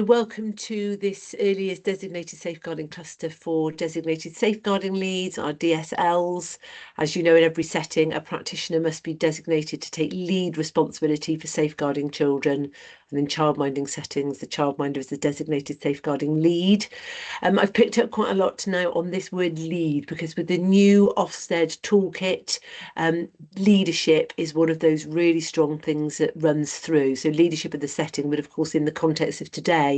Welcome to this early years designated safeguarding cluster for designated safeguarding leads, our DSLs. As you know, in every setting, a practitioner must be designated to take lead responsibility for safeguarding children. And in childminding settings, the childminder is the designated safeguarding lead. I've picked up quite a lot now on this word lead, because with the new Ofsted toolkit, leadership is one of those really strong things that runs through. So leadership of the setting, but of course in the context of today,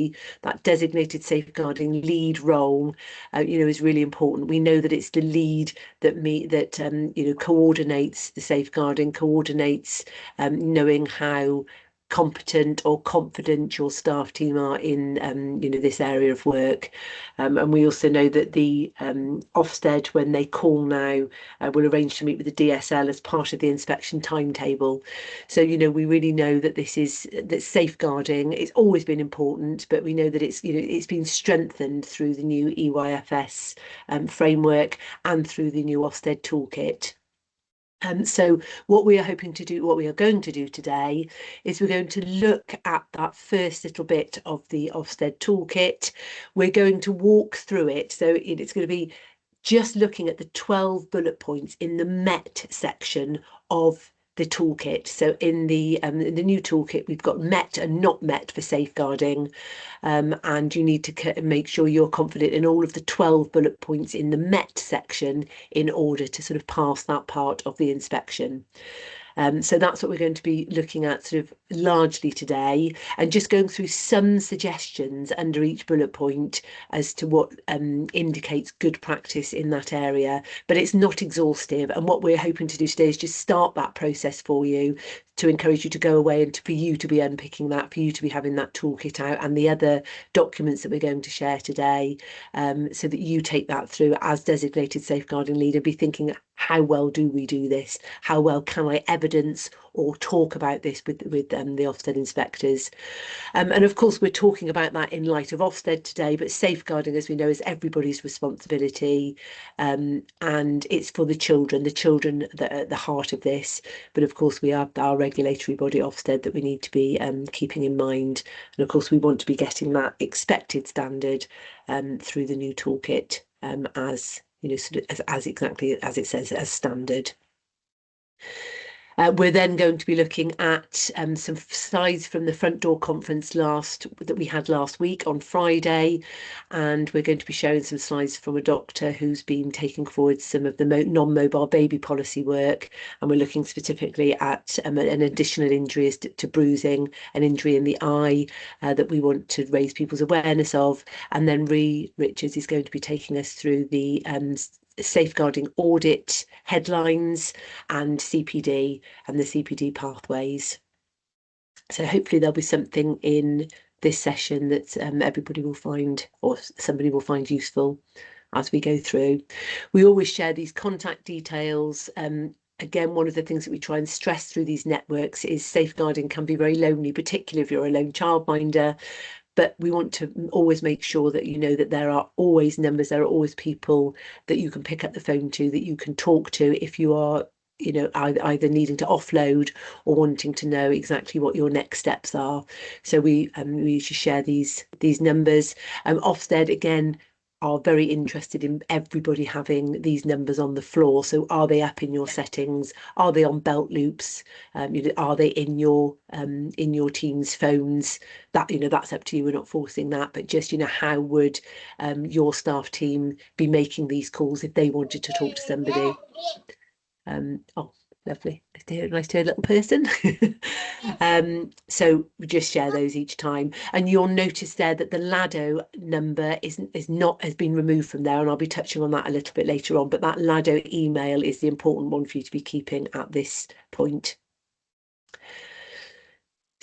that designated safeguarding lead role, is really important. We know that it's the lead that coordinates the safeguarding, coordinates knowing how competent or confident your staff team are in this area of work, and we also know that the Ofsted, when they call now, will arrange to meet with the DSL as part of the inspection timetable. So we really know that that safeguarding, it's always been important, but we know that it's been strengthened through the new EYFS framework and through the new Ofsted toolkit. So what we are going to do today is we're going to look at that first little bit of the Ofsted toolkit. We're going to walk through it. So it's going to be just looking at the 12 bullet points in the MET section of the toolkit. So in the new toolkit, we've got MET and not MET for safeguarding, and you need to make sure you're confident in all of the 12 bullet points in the MET section in order to sort of pass that part of the inspection. So that's what we're going to be looking at sort of largely today, and just going through some suggestions under each bullet point as to what indicates good practice in that area, but it's not exhaustive. And what we're hoping to do today is just start that process for you, to encourage you to go away and for you to be unpicking that, for you to be having that toolkit out and the other documents that we're going to share today, so that you take that through as designated safeguarding leader, be thinking, how well do we do this? How well can I evidence or talk about this with the Ofsted inspectors? And of course, we're talking about that in light of Ofsted today, but safeguarding, as we know, is everybody's responsibility, and it's for the children that are at the heart of this. But of course, we have our regulatory body, Ofsted, that we need to be keeping in mind. And of course, we want to be getting that expected standard through the new toolkit, as exactly as it says, as standard. We're then going to be looking at some slides from the front door conference that we had last week on Friday, and we're going to be showing some slides from a doctor who's been taking forward some of the non-mobile baby policy work, and we're looking specifically at an additional injury to bruising, an injury in the eye that we want to raise people's awareness of. And then Richards is going to be taking us through the safeguarding audit headlines and CPD and the CPD pathways. So hopefully there'll be something in this session that everybody will find, or somebody will find, useful as we go through. We always share these contact details. Again, one of the things that we try and stress through these networks is safeguarding can be very lonely, particularly if you're a lone childminder. But we want to always make sure that you know that there are always numbers, there are always people that you can pick up the phone to, that you can talk to if you are, either needing to offload or wanting to know exactly what your next steps are. So we usually share these numbers. Ofsted, again, are very interested in everybody having these numbers on the floor. So are they up in your settings? Are they on belt loops? Are they in your team's phones? That's up to you. We're not forcing that, but just how would your staff team be making these calls if they wanted to talk to somebody? Oh, lovely. Nice to hear a little person. So we just share those each time, and you'll notice there that the Lado number has been removed from there, and I'll be touching on that a little bit later on, but that Lado email is the important one for you to be keeping at this point.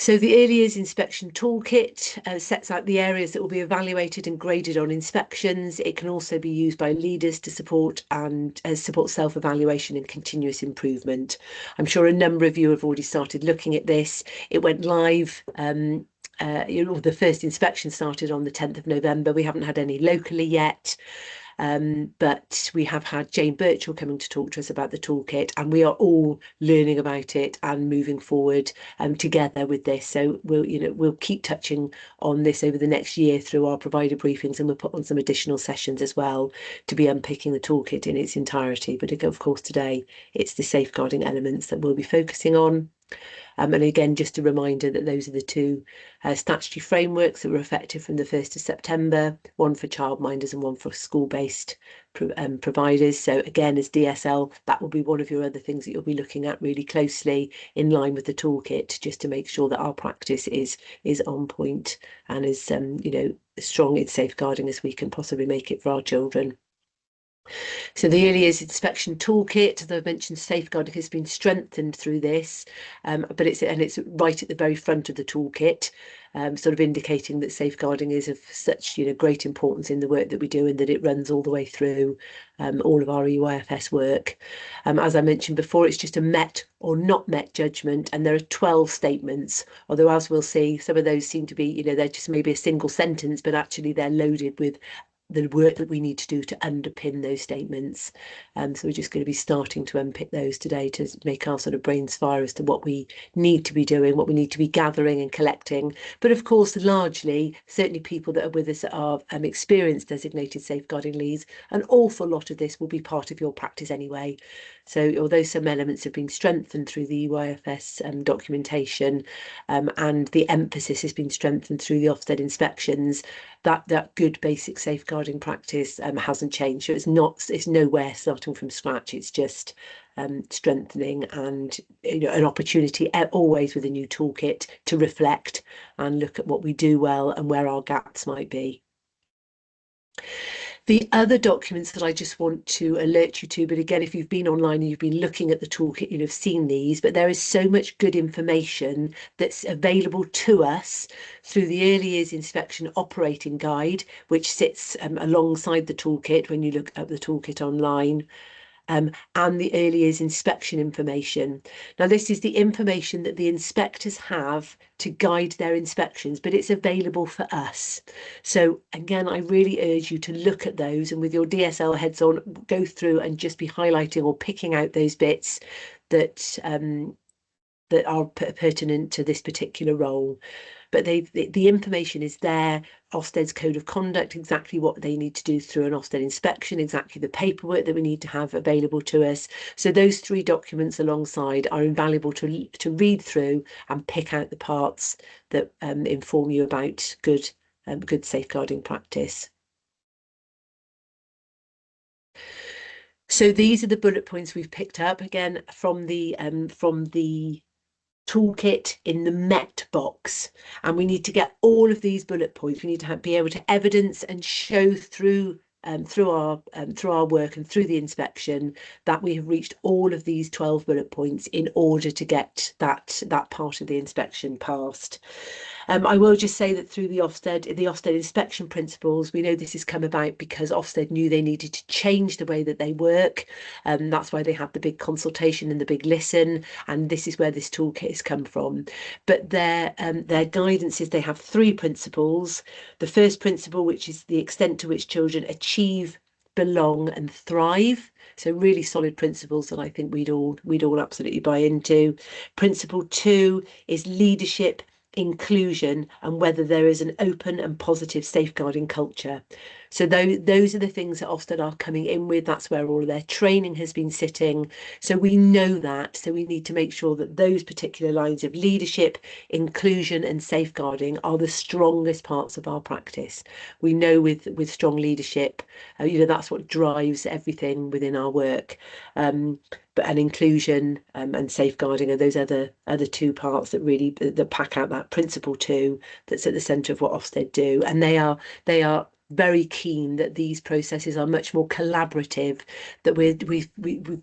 So the Early Years Inspection Toolkit sets out the areas that will be evaluated and graded on inspections. It can also be used by leaders to support self-evaluation and continuous improvement. I'm sure a number of you have already started looking at this. It went live. The first inspection started on the 10th of November. We haven't had any locally yet. But we have had Jane Birchall coming to talk to us about the toolkit, and we are all learning about it and moving forward together with this. So we'll keep touching on this over the next year through our provider briefings, and we'll put on some additional sessions as well to be unpicking the toolkit in its entirety. But of course, today it's the safeguarding elements that we'll be focusing on. And again, just a reminder that those are the two statutory frameworks that were effective from the 1st of September, one for childminders and one for school-based providers. So again, as DSL, that will be one of your other things that you'll be looking at really closely in line with the toolkit, just to make sure that our practice is on point and is as strong in safeguarding as we can possibly make it for our children. So the early years inspection toolkit, as I've mentioned, safeguarding has been strengthened through this, but it's right at the very front of the toolkit, sort of indicating that safeguarding is of such great importance in the work that we do, and that it runs all the way through all of our EYFS work. As I mentioned before, it's just a met or not met judgment, and there are 12 statements, although as we'll see, some of those seem to be, they're just maybe a single sentence, but actually they're loaded with the work that we need to do to underpin those statements. So we're just going to be starting to unpick those today to make our sort of brains fire as to what we need to be doing, what we need to be gathering and collecting. But of course, largely, certainly people that are with us that are experienced designated safeguarding leads, an awful lot of this will be part of your practice anyway. So although some elements have been strengthened through the EYFS documentation, and the emphasis has been strengthened through the Ofsted inspections, that good basic safeguarding practice hasn't changed. So it's nowhere starting from scratch. It's just strengthening and an opportunity always with a new toolkit to reflect and look at what we do well and where our gaps might be. The other documents that I just want to alert you to, but again, if you've been online and you've been looking at the toolkit, you'll have seen these, but there is so much good information that's available to us through the Early Years Inspection Operating Guide, which sits alongside the toolkit when you look at the toolkit online. And the early years inspection information. Now, this is the information that the inspectors have to guide their inspections, but it's available for us. So again, I really urge you to look at those, and with your DSL heads on, go through and just be highlighting or picking out those bits that that are pertinent to this particular role. But the information is there. Ofsted's code of conduct, exactly what they need to do through an Ofsted inspection, exactly the paperwork that we need to have available to us. So those 3 documents alongside are invaluable to read through and pick out the parts that inform you about good safeguarding practice. So these are the bullet points we've picked up again from the toolkit in the MET box, and we need to get all of these bullet points. We need to be able to evidence and show through our work and through the inspection that we have reached all of these 12 bullet points in order to get that part of the inspection passed. I will just say that through the Ofsted inspection principles, we know this has come about because Ofsted knew they needed to change the way that they work. That's why they have the big consultation and the big listen, and this is where this toolkit has come from. But their guidance is they have 3 principles. The first principle, which is the extent to which children achieve, belong and thrive. So really solid principles that I think we'd all absolutely buy into. Principle 2 is leadership, inclusion, and whether there is an open and positive safeguarding culture. So those are the things that Ofsted are coming in with. That's where all of their training has been sitting. So we know that. So we need to make sure that those particular lines of leadership, inclusion and safeguarding are the strongest parts of our practice. We know with strong leadership, that's what drives everything within our work. But an inclusion and safeguarding are those other 2 parts that really that pack out that principle 2 that's at the centre of what Ofsted do, and they are very keen that these processes are much more collaborative, that we're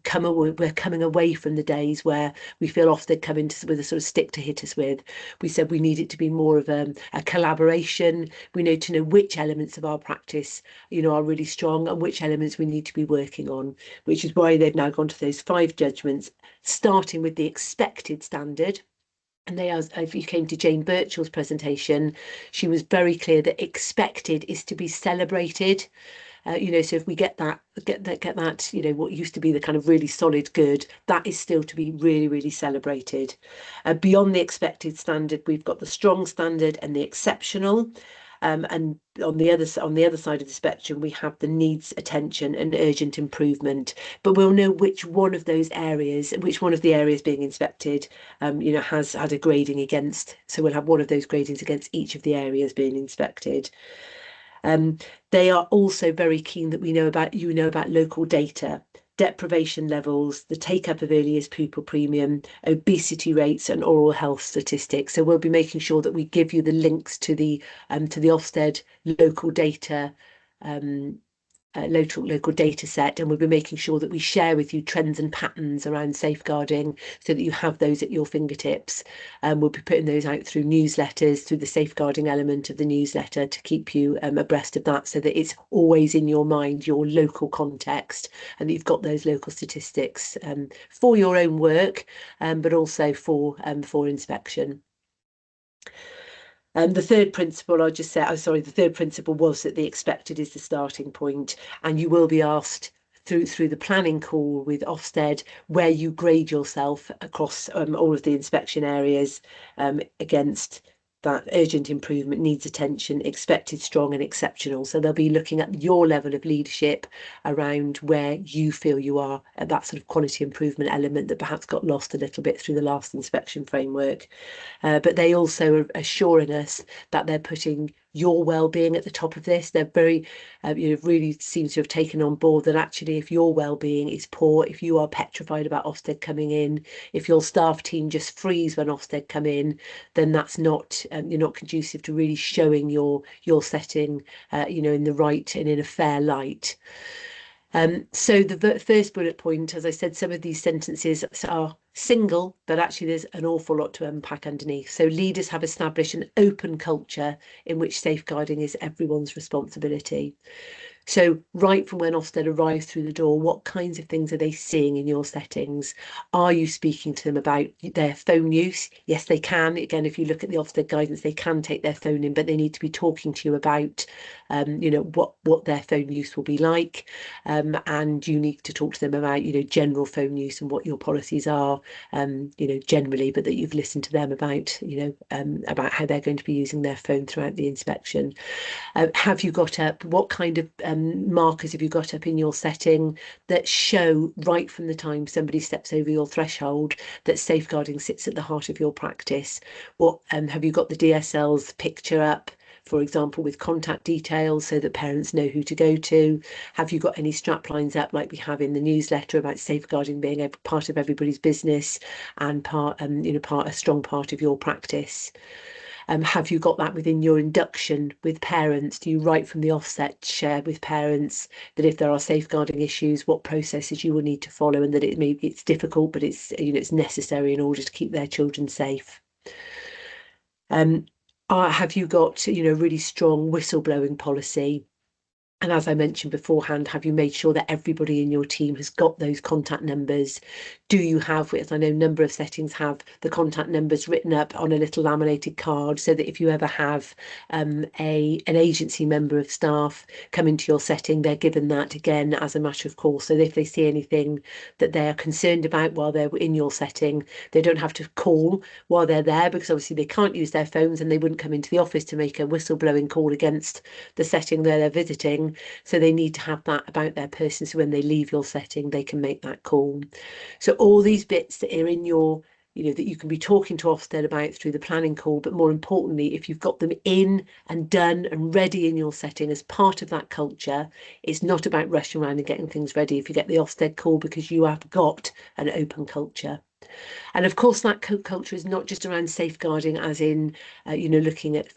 coming away from the days where we feel Ofsted come into with a sort of stick to hit us with. We said we need it to be more of a collaboration. We need to know which elements of our practice are really strong and which elements we need to be working on, which is why they've now gone to those 5 judgments, starting with the expected standard. And if you came to Jane Birchall's presentation, she was very clear that expected is to be celebrated. So if we get that, what used to be the kind of really solid good, that is still to be really, really celebrated. Beyond the expected standard, we've got the strong standard and the exceptional. And on the other side of the spectrum, we have the needs attention and urgent improvement. But we'll know which one of the areas being inspected, has had a grading against. So we'll have one of those gradings against each of the areas being inspected. They are also very keen that you know about local data, deprivation levels, the take up of early years pupil premium, obesity rates, and oral health statistics. So we'll be making sure that we give you the links to the Ofsted local data local data set, and we'll be making sure that we share with you trends and patterns around safeguarding so that you have those at your fingertips. We'll be putting those out through newsletters, through the safeguarding element of the newsletter, to keep you abreast of that, so that it's always in your mind, your local context, and that you've got those local statistics for your own work, but also for inspection. The third principle, the third principle was that the expected is the starting point, and you will be asked through the planning call with Ofsted where you grade yourself across all of the inspection areas against that urgent improvement, needs attention, expected, strong, and exceptional. So they'll be looking at your level of leadership around where you feel you are at that sort of quality improvement element that perhaps got lost a little bit through the last inspection framework. But they also are assuring us that they're putting your well-being at the top of this. They're very, really seem to have taken on board that actually, if your well-being is poor, if you are petrified about Ofsted coming in, if your staff team just freeze when Ofsted come in, then that's not, you're not conducive to really showing your setting, in the right and in a fair light. So the first bullet point, as I said, some of these sentences are single, but actually there's an awful lot to unpack underneath. So leaders have established an open culture in which safeguarding is everyone's responsibility. So right from when Ofsted arrives through the door, what kinds of things are they seeing in your settings? Are you speaking to them about their phone use? Yes, they can. Again, if you look at the Ofsted guidance, they can take their phone in, but they need to be talking to you about, what their phone use will be like. And you need to talk to them about, general phone use and what your policies are, generally, but that you've listened to them about, about how they're going to be using their phone throughout the inspection. Have you got up, what kind of markers have you got up in your setting that show right from the time somebody steps over your threshold that safeguarding sits at the heart of your practice? What have you got the DSL's picture up, for example, with contact details so that parents know who to go to? Have you got any strap lines up like we have in the newsletter about safeguarding being a part of everybody's business and a strong part of your practice? Have you got that within your induction with parents? Do you right from the offset share with parents that if there are safeguarding issues, what processes you will need to follow, and that it's difficult, but it's necessary in order to keep their children safe? Have you got really strong whistleblowing policy? And as I mentioned beforehand, have you made sure that everybody in your team has got those contact numbers? Do you have, as I know, a number of settings have the contact numbers written up on a little laminated card, so that if you ever have an agency member of staff come into your setting, they're given that again as a matter of course. So that if they see anything that they are concerned about while they're in your setting, they don't have to call while they're there, because obviously they can't use their phones and they wouldn't come into the office to make a whistleblowing call against the setting where they're visiting. So they need to have that about their person, so when they leave your setting, they can make that call. So all these bits that are in your, that you can be talking to Ofsted about through the planning call, but more importantly, if you've got them in and done and ready in your setting as part of that culture, it's not about rushing around and getting things ready if you get the Ofsted call, because you have got an open culture. And of course, that culture is not just around safeguarding, as in, looking at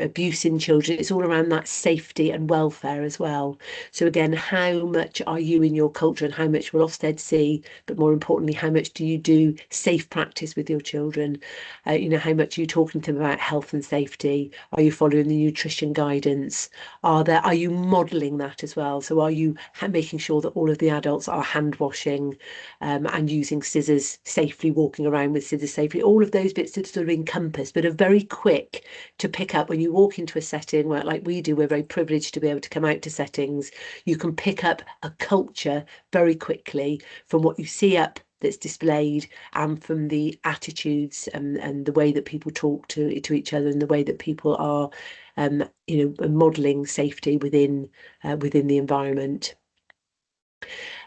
abuse in children. It's all around that safety and welfare as well. So again, how much are you in your culture, and how much will Ofsted see? But more importantly, how much do you do safe practice with your children? How much are you talking to them about health and safety? Are you following the nutrition guidance? Are you modelling that as well? So are you making sure that all of the adults are hand washing and using scissors safely, walking around with scissors safely, all of those bits that sort of encompass, but are very quick to pick up when you walk into a setting where, like we do, we're very privileged to be able to come out to settings. You can pick up a culture very quickly from what you see up that's displayed, and from the attitudes and the way that people talk to each other, and the way that people are modelling safety within the environment.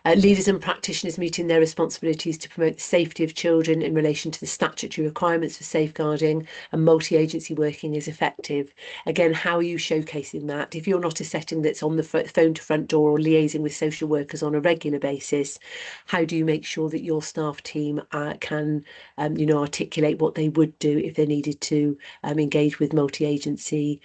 Leaders and practitioners meeting their responsibilities to promote the safety of children in relation to the statutory requirements for safeguarding, and multi-agency working is effective. Again, how are you showcasing that? If you're not a setting that's on the phone to front door or liaising with social workers on a regular basis, how do you make sure that your staff team can articulate what they would do if they needed to engage with multi-agency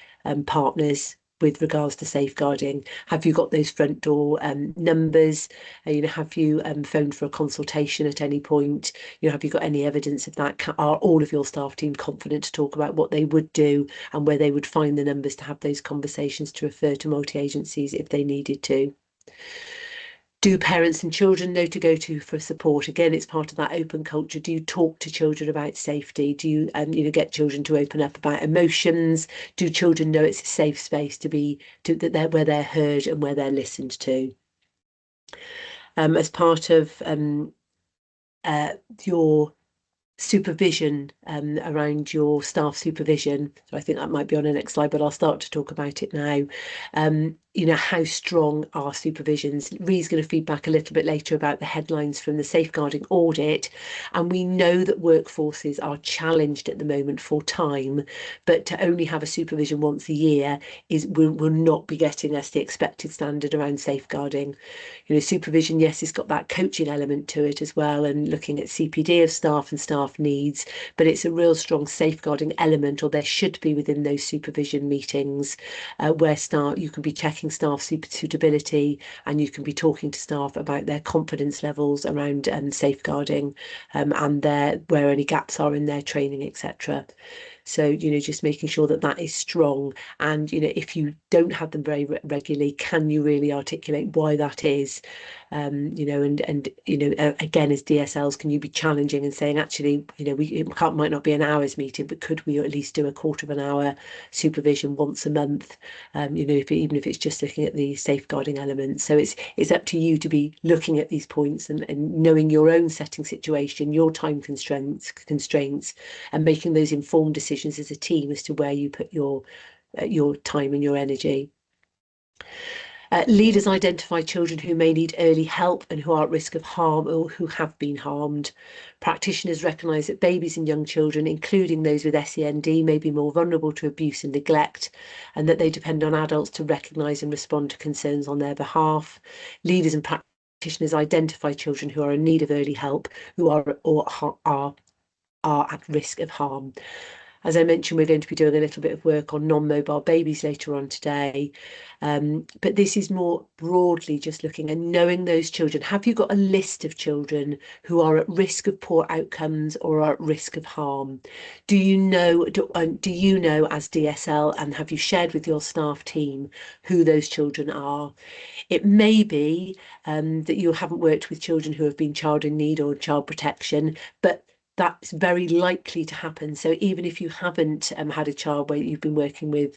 partners with regards to safeguarding? Have you got those front door numbers? Have you phoned for a consultation at any point? Have you got any evidence of that? Are all of your staff team confident to talk about what they would do and where they would find the numbers to have those conversations, to refer to multi-agencies if they needed to? Do parents and children know to go to for support? Again, it's part of that open culture. Do you talk to children about safety? Do you get children to open up about emotions? Do children know it's a safe space where they're heard and where they're listened to? As part of your supervision around your staff supervision. So I think that might be on the next slide, but I'll start to talk about it now. How strong are supervisions? Ree's going to feed back a little bit later about the headlines from the safeguarding audit. And we know that workforces are challenged at the moment for time, but to only have a supervision once a year will not be getting us the expected standard around safeguarding. Supervision, yes, it's got that coaching element to it as well, and looking at CPD of staff and staff needs, but it's a real strong safeguarding element, or there should be, within those supervision meetings, where you can be checking staff suitability, and you can be talking to staff about their confidence levels around safeguarding, and where any gaps are in their training, etc. So, just making sure that is strong. And, if you don't have them very regularly, can you really articulate why that is? Again, as DSLs, can you be challenging and saying, actually, it might not be an hour's meeting, but could we at least do a quarter of an hour supervision once a month? Even if it's just looking at the safeguarding elements. So it's up to you to be looking at these points and knowing your own setting situation, your time constraints, and making those informed decisions as a team as to where you put your time and your energy. Leaders identify children who may need early help and who are at risk of harm or who have been harmed. Practitioners recognise that babies and young children, including those with SEND, may be more vulnerable to abuse and neglect, and that they depend on adults to recognise and respond to concerns on their behalf. Leaders and practitioners identify children who are in need of early help, who are at risk of harm. As I mentioned, we're going to be doing a little bit of work on non-mobile babies later on today. But this is more broadly just looking and knowing those children. Have you got a list of children who are at risk of poor outcomes or are at risk of harm? Do you know as DSL, and have you shared with your staff team who those children are? It may be that you haven't worked with children who have been child in need or child protection, but that's very likely to happen. So even if you haven't had a child where you've been working with,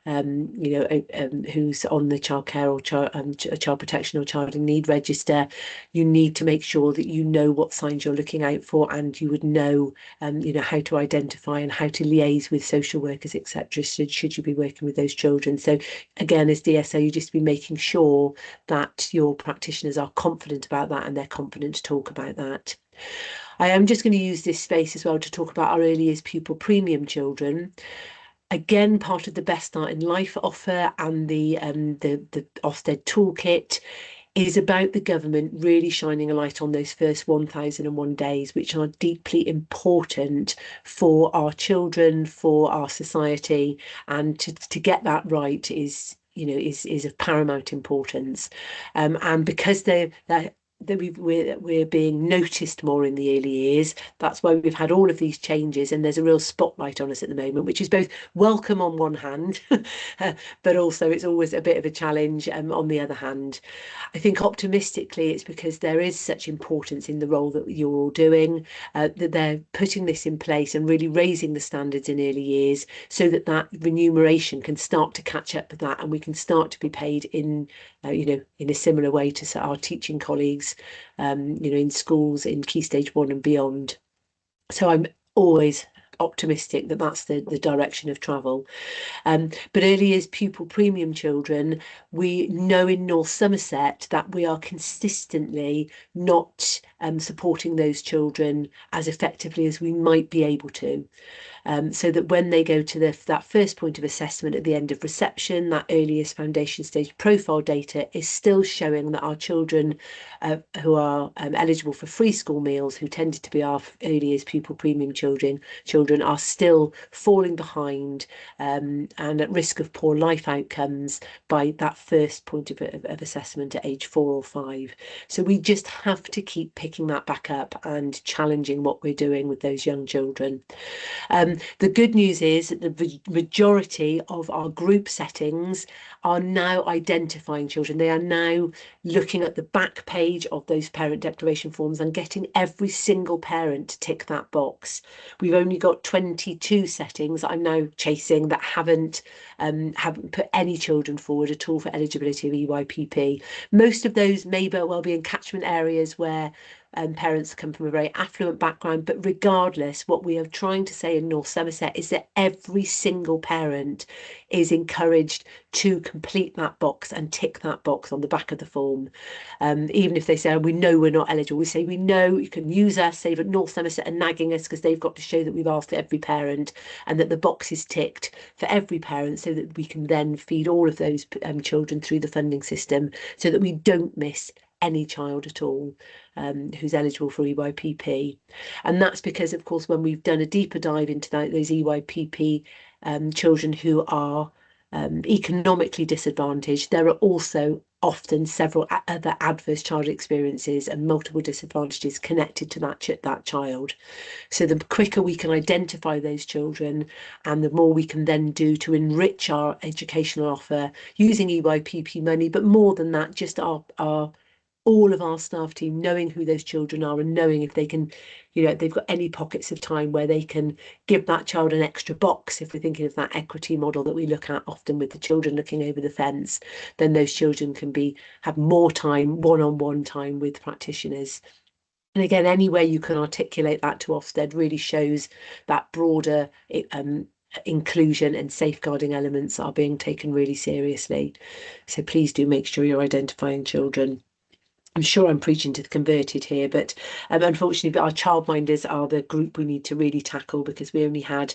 who's on the childcare or child protection or child in need register, you need to make sure that you know what signs you're looking out for, and you would know, how to identify and how to liaise with social workers, etc. Should you be working with those children. So again, as DSO, you just be making sure that your practitioners are confident about that and they're confident to talk about that. I am just going to use this space as well to talk about our early years pupil premium children. Again, part of the Best Start in Life offer and the Ofsted toolkit is about the government really shining a light on those first 1001 days, which are deeply important for our children, for our society, and to get that right is of paramount importance. And because they're we're being noticed more in the early years. That's why we've had all of these changes, and there's a real spotlight on us at the moment, which is both welcome on one hand, but also it's always a bit of a challenge on the other hand. I think optimistically it's because there is such importance in the role that you're all doing, that they're putting this in place and really raising the standards in early years so that that remuneration can start to catch up with that, and we can start to be paid in in a similar way to our teaching colleagues, in schools in Key Stage 1 and beyond. So I'm always optimistic that that's the direction of travel. But early years pupil premium children, we know in North Somerset that we are consistently not supporting those children as effectively as we might be able to. So that when they go to that first point of assessment at the end of reception, that earliest foundation stage profile data is still showing that our children who are eligible for free school meals, who tended to be our early years pupil premium children are still falling behind and at risk of poor life outcomes by that first point of assessment at age 4 or 5. So we just have to keep picking that back up and challenging what we're doing with those young children. The good news is that the majority of our group settings are now identifying children. They are now looking at the back page of those parent declaration forms and getting every single parent to tick that box. We've only got 22 settings I'm now chasing that haven't put any children forward at all for eligibility of EYPP. Most of those may well be in catchment areas where parents come from a very affluent background, but regardless, what we are trying to say in North Somerset is that every single parent is encouraged to complete that box and tick that box on the back of the form. Even if they say, we know we're not eligible, we say, we know you can use us, say that North Somerset are nagging us because they've got to show that we've asked every parent and that the box is ticked for every parent so that we can then feed all of those children through the funding system so that we don't miss any child at all who's eligible for EYPP. And that's because, of course, when we've done a deeper dive into those EYPP children who are economically disadvantaged, there are also often several other adverse child experiences and multiple disadvantages connected to that child. So the quicker we can identify those children and the more we can then do to enrich our educational offer using EYPP money, but more than that, just all of our staff team knowing who those children are and knowing if they can, they've got any pockets of time where they can give that child an extra box. If we're thinking of that equity model that we look at often with the children looking over the fence, then those children can have more time, one-on-one time with practitioners. And again, any way you can articulate that to Ofsted really shows that broader inclusion and safeguarding elements are being taken really seriously. So please do make sure you're identifying children. I'm sure I'm preaching to the converted here, but unfortunately, our childminders are the group we need to really tackle because we only had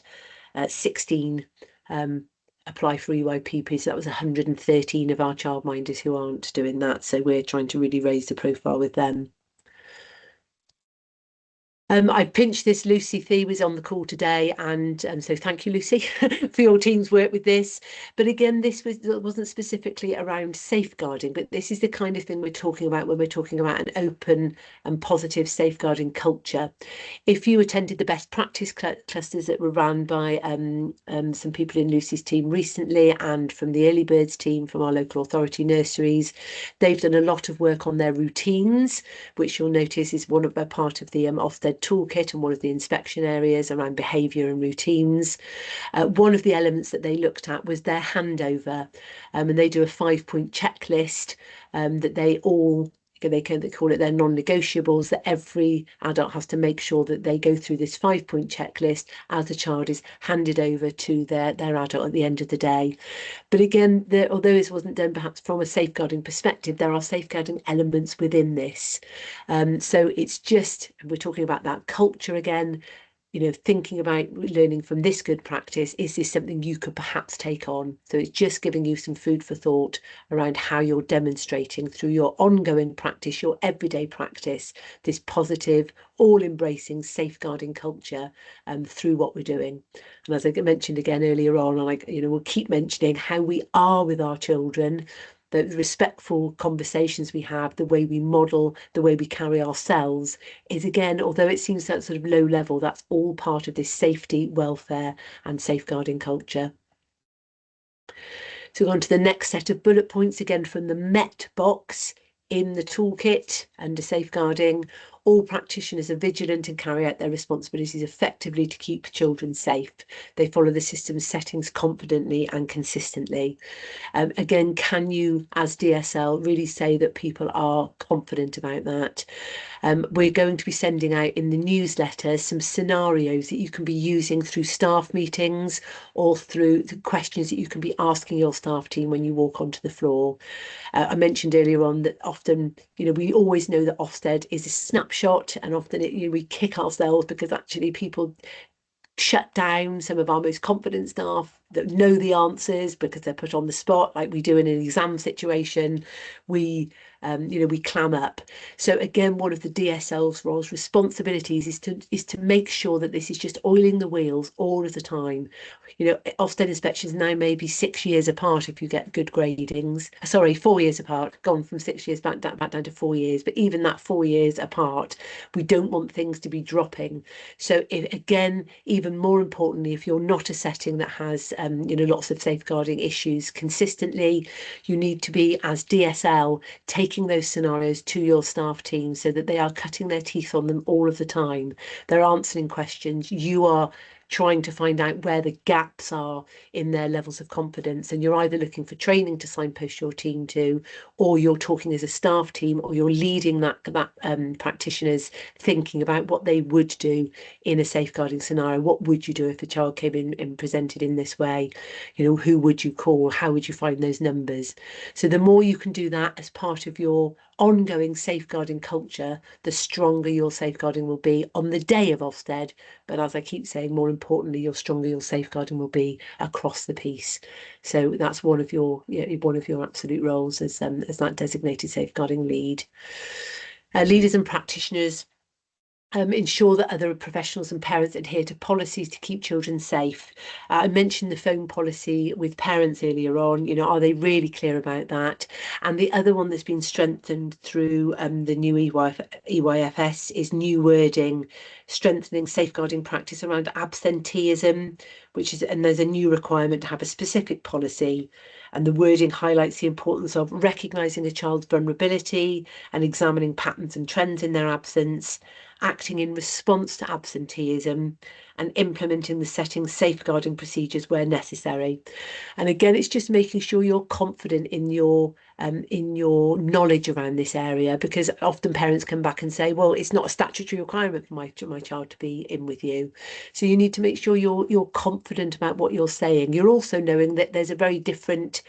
16 apply for EYPP, so that was 113 of our childminders who aren't doing that. So we're trying to really raise the profile with them. I pinched this. Lucy Fee was on the call today, and so thank you, Lucy, for your team's work with this. But again, this wasn't specifically around safeguarding, but this is the kind of thing we're talking about when we're talking about an open and positive safeguarding culture. If you attended the best practice clusters that were run by some people in Lucy's team recently and from the Early Birds team from our local authority nurseries, they've done a lot of work on their routines, which you'll notice is a part of the Ofsted toolkit and one of the inspection areas around behaviour and routines. One of the elements that they looked at was their handover, and they do a 5-point checklist that they call it their non-negotiables, that every adult has to make sure that they go through this 5-point checklist as the child is handed over to their adult at the end of the day. But again, although this wasn't done perhaps from a safeguarding perspective, there are safeguarding elements within this. So it's just, we're talking about that culture again, thinking about learning from this good practice. Is this something you could perhaps take on? So it's just giving you some food for thought around how you're demonstrating through your ongoing practice, your everyday practice, this positive, all-embracing safeguarding culture through what we're doing. And as I mentioned again earlier on, and we'll keep mentioning how we are with our children, the respectful conversations we have, the way we model, the way we carry ourselves is, again, although it seems that sort of low level, that's all part of this safety, welfare and safeguarding culture. So on to the next set of bullet points, again from the MET box in the toolkit under safeguarding. All practitioners are vigilant and carry out their responsibilities effectively to keep children safe. They follow the system's settings confidently and consistently. Again, can you, as DSL, really say that people are confident about that? We're going to be sending out in the newsletter some scenarios that you can be using through staff meetings or through the questions that you can be asking your staff team when you walk onto the floor. I mentioned earlier on that often, we always know that Ofsted is a snapshot, and often we kick ourselves because actually people shut down some of our most confident staff that know the answers because they're put on the spot, like we do in an exam situation. We clam up. So again, one of the DSL's roles, responsibilities is to make sure that this is just oiling the wheels all of the time. Ofsted inspections now may be 6 years apart if you get good gradings. Sorry, 4 years apart, gone from 6 years back down to 4 years. But even that 4 years apart, we don't want things to be dropping. So again, even more importantly, if you're not a setting that has lots of safeguarding issues consistently, you need to be, as DSL, taking those scenarios to your staff team so that they are cutting their teeth on them all of the time. They're answering questions. You are trying to find out where the gaps are in their levels of confidence, and you're either looking for training to signpost your team to, or you're talking as a staff team, or you're leading that practitioners thinking about what they would do in a safeguarding scenario. What would you do if a child came in and presented in this way? Who would you call? How would you find those numbers? So the more you can do that as part of your ongoing safeguarding culture, the stronger your safeguarding will be on the day of Ofsted. But as I keep saying, more importantly, your stronger your safeguarding will be across the piece. So that's one of your absolute roles as that designated safeguarding lead. Leaders and practitioners ensure that other professionals and parents adhere to policies to keep children safe. I mentioned the phone policy with parents earlier on. Are they really clear about that? And the other one that's been strengthened through the new EYFS is new wording, strengthening safeguarding practice around absenteeism, and there's a new requirement to have a specific policy. And the wording highlights the importance of recognising a child's vulnerability and examining patterns and trends in their absence, acting in response to absenteeism, and implementing the setting safeguarding procedures where necessary. And again, it's just making sure you're confident in your knowledge around this area, because often parents come back and say, well, it's not a statutory requirement for my child to be in with you. So you need to make sure you're confident about what you're saying. You're also knowing that there's a very different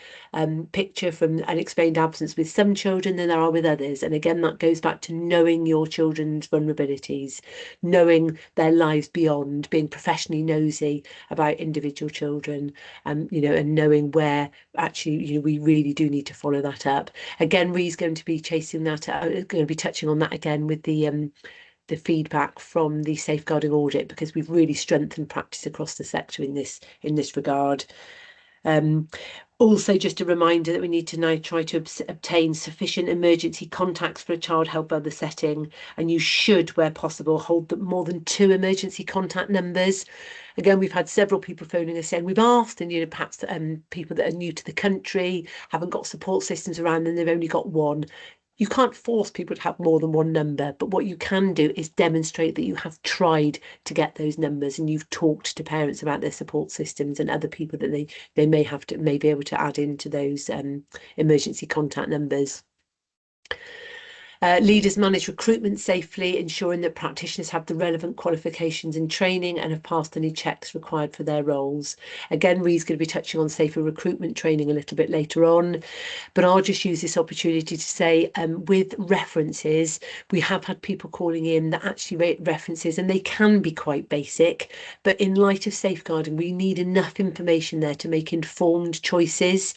picture from unexplained absence with some children than there are with others. And again, that goes back to knowing your children's vulnerabilities, knowing their lives beyond, being professionally nosy about individual children, and knowing where actually we really do need to follow that up. Again, Ree's going to be chasing that out, going to be touching on that again with the feedback from the safeguarding audit, because we've really strengthened practice across the sector in this regard. Also, just a reminder that we need to now try to obtain sufficient emergency contacts for a child held by the setting, and you should, where possible, hold more than 2 emergency contact numbers. Again, we've had several people phoning us saying we've asked, and perhaps people that are new to the country haven't got support systems around and they've only got one. You can't force people to have more than one number, but what you can do is demonstrate that you have tried to get those numbers and you've talked to parents about their support systems and other people that they may be able to add into those emergency contact numbers. Leaders manage recruitment safely, ensuring that practitioners have the relevant qualifications and training and have passed any checks required for their roles. Again, Ree's going to be touching on safer recruitment training a little bit later on, but I'll just use this opportunity to say with references, we have had people calling in that actually rate references, and they can be quite basic, but in light of safeguarding, we need enough information there to make informed choices.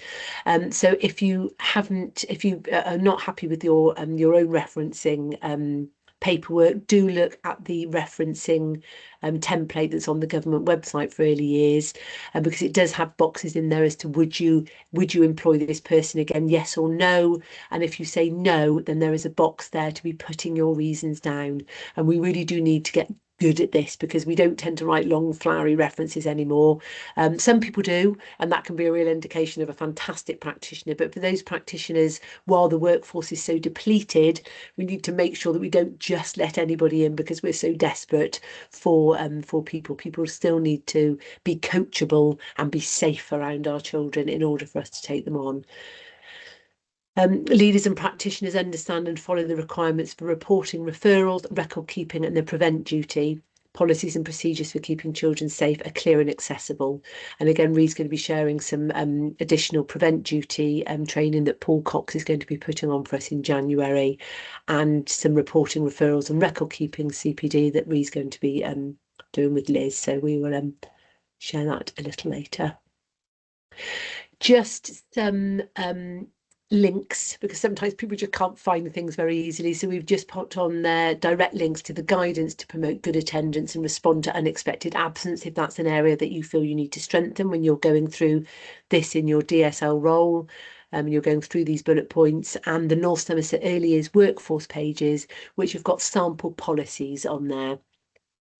So if you are not happy with your own referencing paperwork, do look at the referencing template that's on the government website for early years, because it does have boxes in there as to would you employ this person again, yes or no. And if you say no, then there is a box there to be putting your reasons down. And we really do need to get good at this, because we don't tend to write long flowery references anymore. Some people do, and that can be a real indication of a fantastic practitioner. But for those practitioners, while the workforce is so depleted, we need to make sure that we don't just let anybody in because we're so desperate for people. People still need to be coachable and be safe around our children in order for us to take them on. Leaders and practitioners understand and follow the requirements for reporting, referrals, record keeping and the prevent duty. Policies and procedures for keeping children safe are clear and accessible. And again, Ree's going to be sharing some additional prevent duty training that Paul Cox is going to be putting on for us in January, and some reporting, referrals and record keeping CPD that Ree's going to be doing with Liz. So we will share that a little later. Just some links, because sometimes people just can't find things very easily. So we've just put on there direct links to the guidance to promote good attendance and respond to unexpected absence, if that's an area that you feel you need to strengthen when you're going through this in your DSL role. You're going through these bullet points, and the North Somerset Early Years workforce pages, which have got sample policies on there.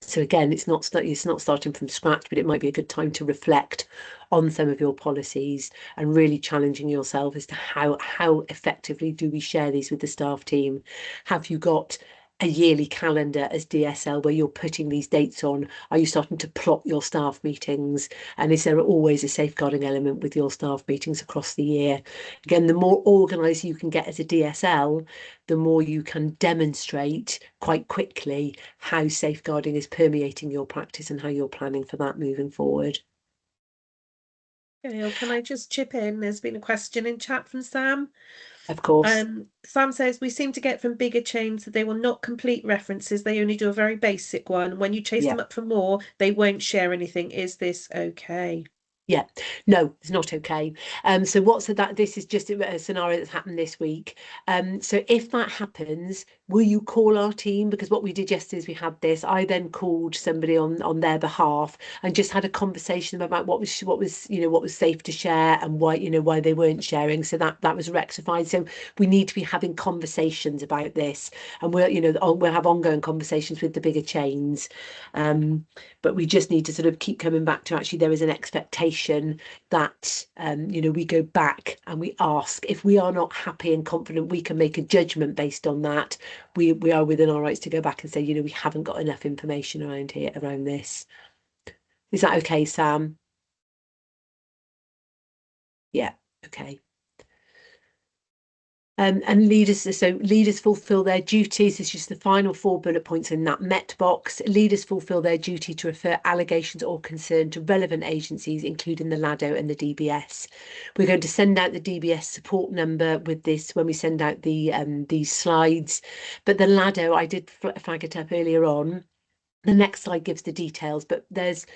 So again, it's not starting from scratch, but it might be a good time to reflect on some of your policies and really challenging yourself as to how effectively do we share these with the staff team. Have you got a yearly calendar as DSL where you're putting these dates on? Are you starting to plot your staff meetings? And is there always a safeguarding element with your staff meetings across the year? Again, the more organised you can get as a DSL, the more you can demonstrate quite quickly how safeguarding is permeating your practice and how you're planning for that moving forward. Gail, can I just chip in? There's been a question in chat from Sam. Of course. Sam says, we seem to get from bigger chains that they will not complete references. They only do a very basic one. When you chase them up for more, they won't share anything. Is this okay? Yeah, no, it's not okay. So this is just a scenario that's happened this week. So if that happens, will you call our team? Because what we did yesterday is we had this. I then called somebody on their behalf and just had a conversation about what was safe to share and why they weren't sharing. So that was rectified. So we need to be having conversations about this, and we'll have ongoing conversations with the bigger chains. But we just need to sort of keep coming back to actually there is an expectation that we go back and we ask. If we are not happy and confident we can make a judgment based on that, we are within our rights to go back and say, we haven't got enough information around this. Is that okay, Sam? Yeah, okay. And leaders fulfill their duties. It's just the final 4 bullet points in that MET box. Leaders fulfill their duty to refer allegations or concern to relevant agencies, including the LADO and the DBS. We're going to send out the DBS support number with this when we send out these slides. But the LADO, I did flag it up earlier on. The next slide gives the details, but there's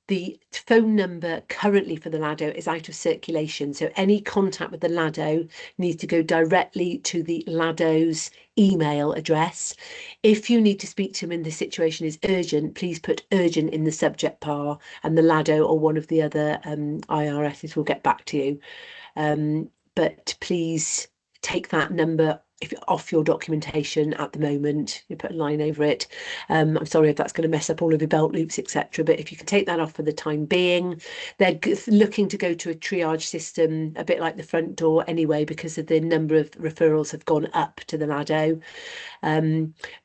the phone number currently for the LADO is out of circulation. So any contact with the LADO needs to go directly to the LADO's email address. If you need to speak to them and the situation is urgent, please put urgent in the subject bar, and the LADO or one of the other IRSs will get back to you. But please take that number off your documentation at the moment. You put a line over it. I'm sorry if that's going to mess up all of your belt loops, etc. But if you can take that off for the time being, they're looking to go to a triage system, a bit like the front door anyway, because of the number of referrals have gone up to the LADO.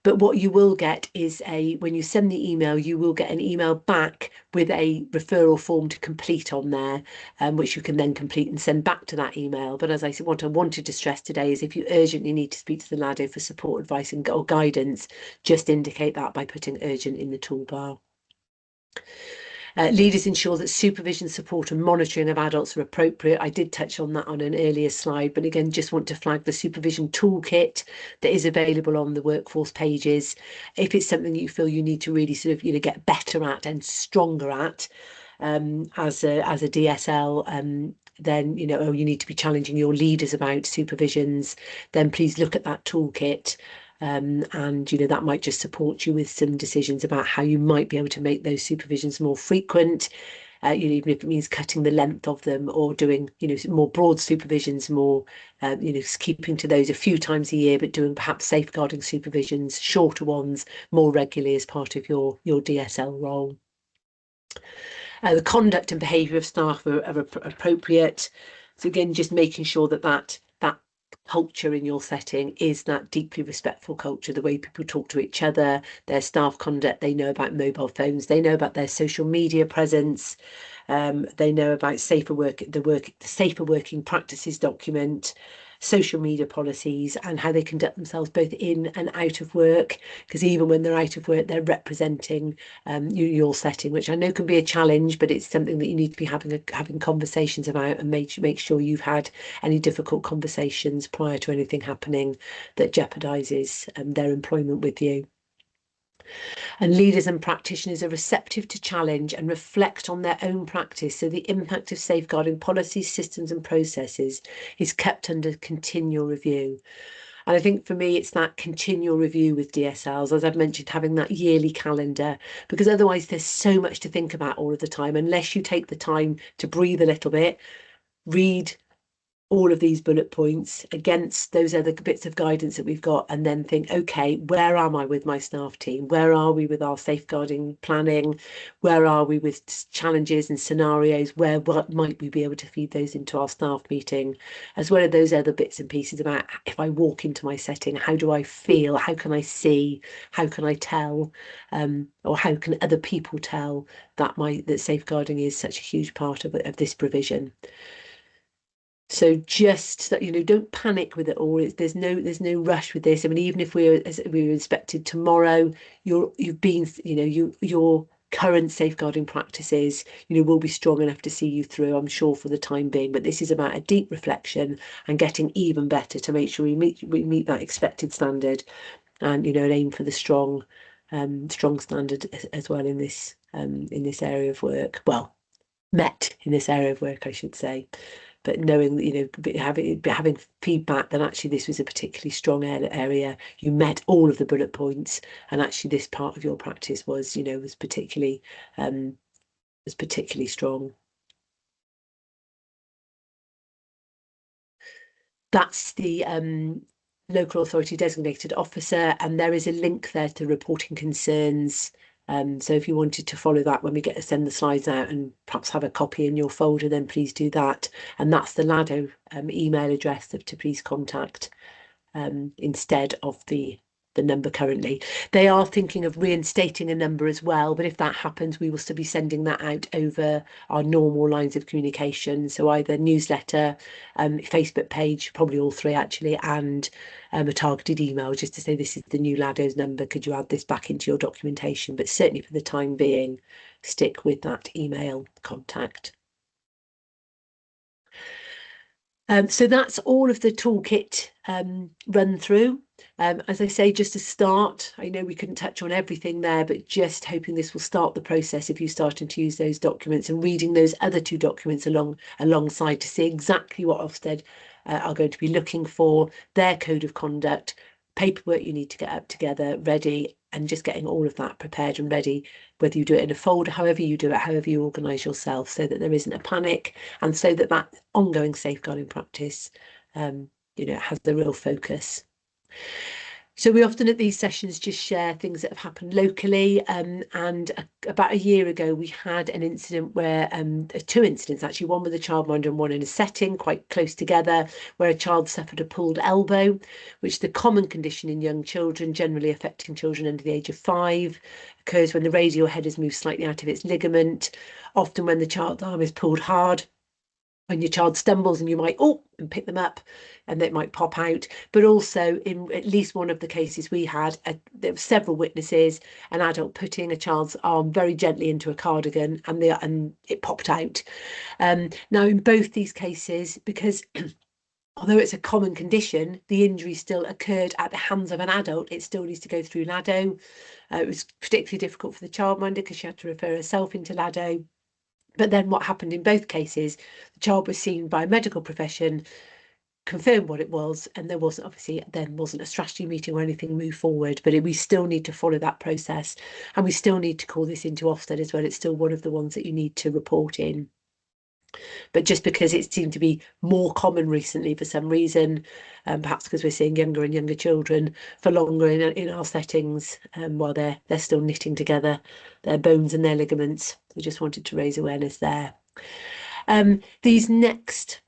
But what you will get is when you send the email, you will get an email back with a referral form to complete on there, which you can then complete and send back to that email. But as I said, what I wanted to stress today is if you urgently need to speak to the LADO for support, advice or guidance, just indicate that by putting urgent in the toolbar. Leaders ensure that supervision, support and monitoring of adults are appropriate. I did touch on that on an earlier slide, but again, just want to flag the supervision toolkit that is available on the workforce pages. If it's something you feel you need to really sort of get better at and stronger at as a DSL, then you need to be challenging your leaders about supervisions, then please look at that toolkit. and that might just support you with some decisions about how you might be able to make those supervisions more frequent. Even if it means cutting the length of them or doing, more broad supervisions, more, keeping to those a few times a year, but doing perhaps safeguarding supervisions, shorter ones, more regularly as part of your DSL role. The conduct and behaviour of staff are appropriate. So again, just making sure that culture in your setting is that deeply respectful culture, the way people talk to each other, their staff conduct, they know about mobile phones, they know about their social media presence, they know about the safer working practices document, social media policies, and how they conduct themselves both in and out of work, because even when they're out of work, they're representing your setting, which I know can be a challenge, but it's something that you need to be having conversations about, and make sure you've had any difficult conversations prior to anything happening that jeopardizes their employment with you. And leaders and practitioners are receptive to challenge and reflect on their own practice, so the impact of safeguarding policies, systems and processes is kept under continual review. And I think for me, it's that continual review with DSLs, as I've mentioned, having that yearly calendar, because otherwise there's so much to think about all of the time, unless you take the time to breathe a little bit, read all of these bullet points against those other bits of guidance that we've got, and then think, okay, where am I with my staff team? Where are we with our safeguarding planning? Where are we with challenges and scenarios? What might we be able to feed those into our staff meeting, as well as those other bits and pieces about, if I walk into my setting, how do I feel? How can I see? How can I tell? Or how can other people tell that safeguarding is such a huge part of this provision? So just that, don't panic with it all. There's no rush with this. I mean, even if we were inspected tomorrow, your current safeguarding practices, will be strong enough to see you through, I'm sure, for the time being. But this is about a deep reflection and getting even better to make sure we meet that expected standard, and and aim for the strong standard as well in this area of work. Well, met in this area of work, I should say. But knowing that, having feedback that actually this was a particularly strong area, you met all of the bullet points, and actually this part of your practice was particularly strong. That's the local authority designated officer, and there is a link there to reporting concerns. So if you wanted to follow that when we get to send the slides out and perhaps have a copy in your folder, then please do that. And that's the LADO email address to please contact instead of the number currently. They are thinking of reinstating a number as well, but if that happens, we will still be sending that out over our normal lines of communication. So either newsletter, Facebook page, probably all three actually, and a targeted email just to say, this is the new LADO's number, could you add this back into your documentation? But certainly for the time being, stick with that email contact. So that's all of the toolkit run through. As I say, just to start, I know we couldn't touch on everything there, but just hoping this will start the process of you starting to use those documents and reading those other two documents alongside to see exactly what Ofsted are going to be looking for, their code of conduct, paperwork you need to get up together, ready, and just getting all of that prepared and ready, whether you do it in a folder, however you do it, however you organise yourself, so that there isn't a panic, and so that ongoing safeguarding practice, has the real focus. So we often at these sessions just share things that have happened locally, and about a year ago we had an incident where, two incidents actually, one with a childminder and one in a setting quite close together, where a child suffered a pulled elbow, which is a common condition in young children, generally affecting children under the age of 5, occurs when the radial head has moved slightly out of its ligament, often when the child's arm is pulled hard. When your child stumbles and you might and pick them up, and it might pop out. But also in at least one of the cases we had, there were several witnesses, an adult putting a child's arm very gently into a cardigan, and it popped out. Now in both these cases, because although it's a common condition, the injury still occurred at the hands of an adult, it still needs to go through LADO. It was particularly difficult for the childminder because she had to refer herself into LADO. But then what happened in both cases, the child was seen by a medical profession confirm what it was, and there wasn't, obviously then wasn't a strategy meeting or anything move forward, but we still need to follow that process, and we still need to call this into Ofsted as well. It's still one of the ones that you need to report in. But just because it seemed to be more common recently for some reason, perhaps because we're seeing younger and younger children for longer in our settings, while they're still knitting together their bones and their ligaments. We just wanted to raise awareness there. These next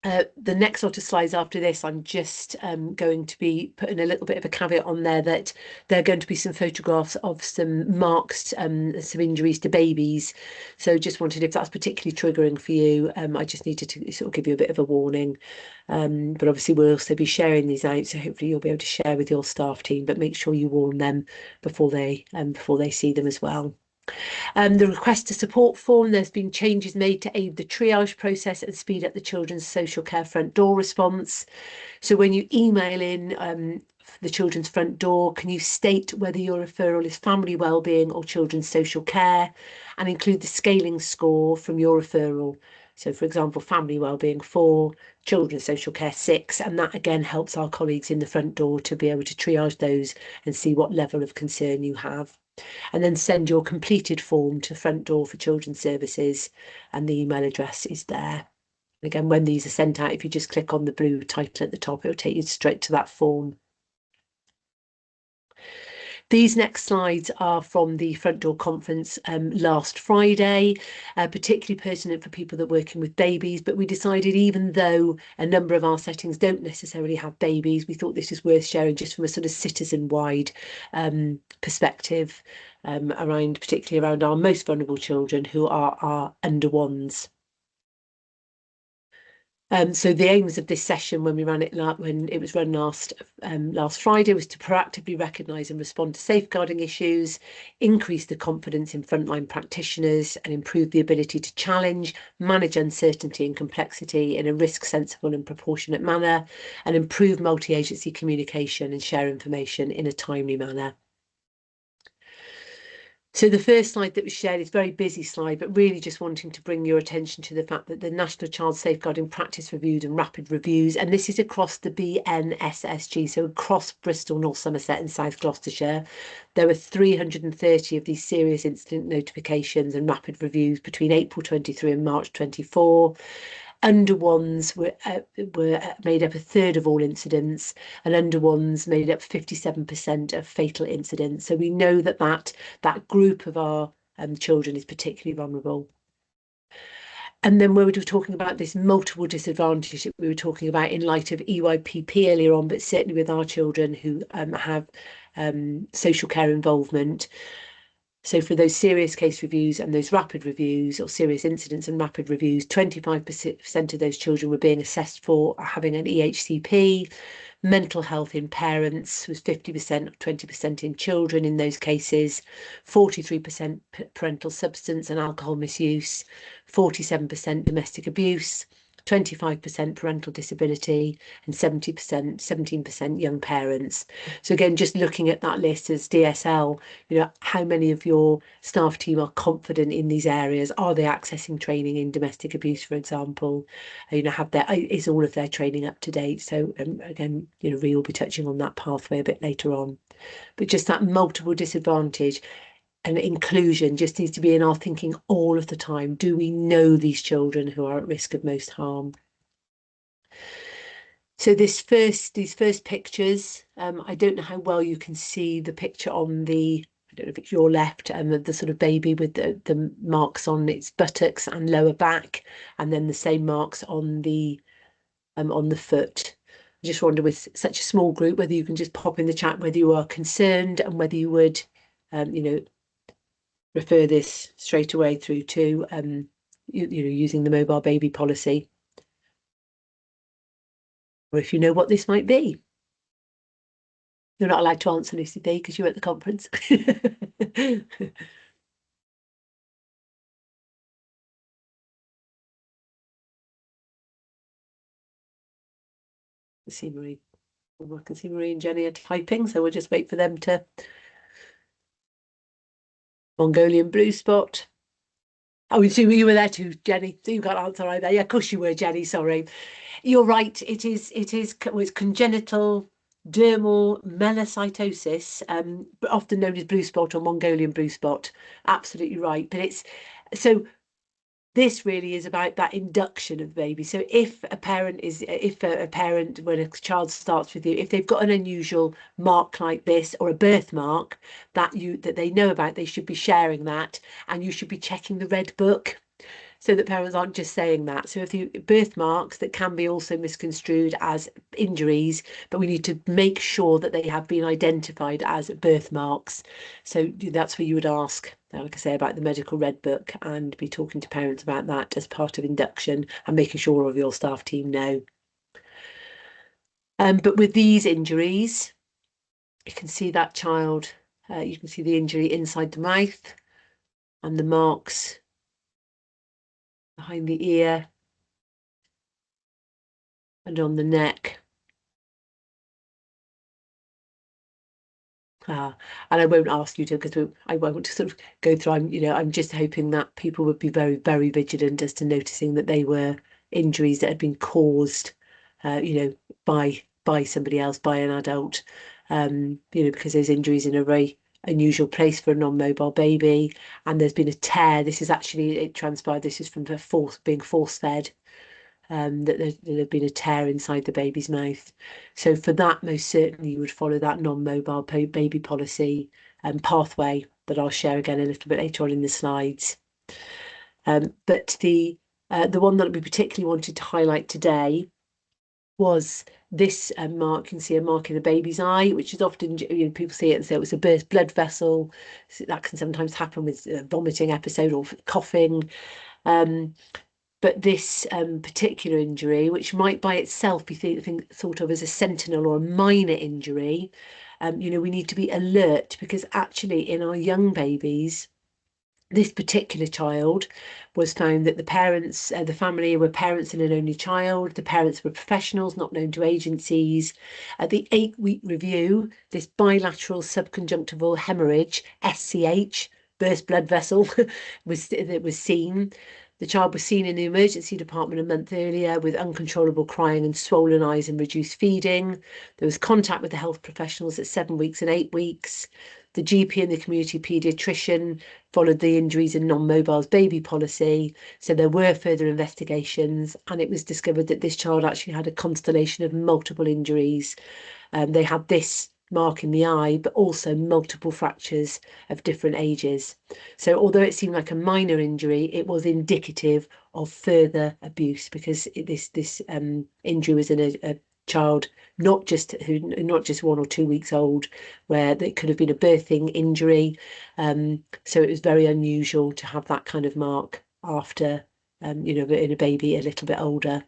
the next sort of slides after this, I'm just going to be putting a little bit of a caveat on there that there are going to be some photographs of some marks, some injuries to babies. So just wanted, if that's particularly triggering for you, I just needed to sort of give you a bit of a warning. But obviously we'll also be sharing these out, so hopefully you'll be able to share with your staff team, but make sure you warn them before they see them as well. The request to support form, there's been changes made to aid the triage process and speed up the children's social care front door response. So when you email in the children's front door, can you state whether your referral is family wellbeing or children's social care, and include the scaling score from your referral. So for example, family wellbeing 4, children's social care 6, and that again helps our colleagues in the front door to be able to triage those and see what level of concern you have. And then send your completed form to front door for children's services, and the email address is there. Again, when these are sent out, if you just click on the blue title at the top, it'll take you straight to that form. These next slides are from the front door conference last Friday, particularly pertinent for people that are working with babies. But we decided, even though a number of our settings don't necessarily have babies, we thought this is worth sharing just from a sort of citizen-wide perspective, particularly around our most vulnerable children, who are our under ones. So the aims of this session, when it was run last Friday, was to proactively recognise and respond to safeguarding issues, increase the confidence in frontline practitioners, and improve the ability to challenge, manage uncertainty and complexity in a risk-sensible and proportionate manner, and improve multi-agency communication and share information in a timely manner. So the first slide that was shared is a very busy slide, but really just wanting to bring your attention to the fact that the National Child Safeguarding Practice Reviews and Rapid Reviews, and this is across the BNSSG, so across Bristol, North Somerset and South Gloucestershire, there were 330 of these serious incident notifications and rapid reviews between April 23 and March 24. Under ones were made up a third of all incidents, and under ones made up 57% of fatal incidents. So we know that that group of our children is particularly vulnerable. And then when we were talking about this multiple disadvantage that we were talking about in light of EYPP earlier on, but certainly with our children who have social care involvement. So for those serious case reviews and those rapid reviews, or serious incidents and rapid reviews, 25% of those children were being assessed for having an EHCP. Mental health in parents was 50%, 20% in children in those cases, 43% parental substance and alcohol misuse, 47% domestic abuse, 25% parental disability, and 17% young parents. So again, just looking at that list as DSL, how many of your staff team are confident in these areas? Are they accessing training in domestic abuse, for example? Is all of their training up to date? So again, Rhea will be touching on that pathway a bit later on. But just that multiple disadvantage and inclusion just needs to be in our thinking all of the time. Do we know these children who are at risk of most harm? So these first pictures, I don't know how well you can see the picture on I don't know if it's your left, the sort of baby with the marks on its buttocks and lower back, and then the same marks on the foot. I just wonder, with such a small group, whether you can just pop in the chat whether you are concerned and whether you would, refer this straight away through to, using the mobile baby policy, or if you know what this might be. You're not allowed to answer, Lucy B, because you're at the conference. I can see Marie and Jenny are typing, so we'll just wait for them to. Mongolian blue spot. Oh, so you were there too, Jenny. So you can't answer either. Yeah, of course you were, Jenny. Sorry. You're right. Well, it's congenital dermal melanocytosis, often known as blue spot or Mongolian blue spot. Absolutely right. But it's so this really is about that induction of baby. So if a parent, when a child starts with you, if they've got an unusual mark like this or a birthmark that they know about, they should be sharing that, and you should be checking the red book so that parents aren't just saying that. So if the birthmarks that can be also misconstrued as injuries, but we need to make sure that they have been identified as birthmarks. So that's where you would ask, like I say, about the medical red book and be talking to parents about that as part of induction and making sure all of your staff team know. But with these injuries, you can see that child, you can see the injury inside the mouth and the marks behind the ear and on the neck. And I won't ask you to, because I won't sort of go through. I'm just hoping that people would be very, very vigilant as to noticing that they were injuries that had been caused, by somebody else, by an adult. Because those injuries in a very unusual place for a non-mobile baby, and there's been a tear. It transpired. This is from being force fed. That there'd been a tear inside the baby's mouth. So for that, most certainly you would follow that non-mobile baby policy pathway that I'll share again a little bit later on in the slides. But the one that we particularly wanted to highlight today was this mark. You can see a mark in a baby's eye, which is often, people see it and say it was a burst blood vessel. So that can sometimes happen with a vomiting episode or coughing. But this particular injury, which might by itself be thought of as a sentinel or a minor injury, we need to be alert, because actually in our young babies, this particular child was found that the family were parents and an only child. The parents were professionals not known to agencies. At the 8-week review, this bilateral subconjunctival hemorrhage, SCH, burst blood vessel, was seen. The child was seen in the emergency department a month earlier with uncontrollable crying and swollen eyes and reduced feeding. There was contact with the health professionals at 7 weeks and 8 weeks. The GP and the community paediatrician followed the injuries and non-mobiles baby policy. So there were further investigations, and it was discovered that this child actually had a constellation of multiple injuries. They had this mark in the eye, but also multiple fractures of different ages. So although it seemed like a minor injury, it was indicative of further abuse, because this injury was in a child not just 1 or 2 weeks old, where it could have been a birthing injury. So it was very unusual to have that kind of mark after in a baby a little bit older.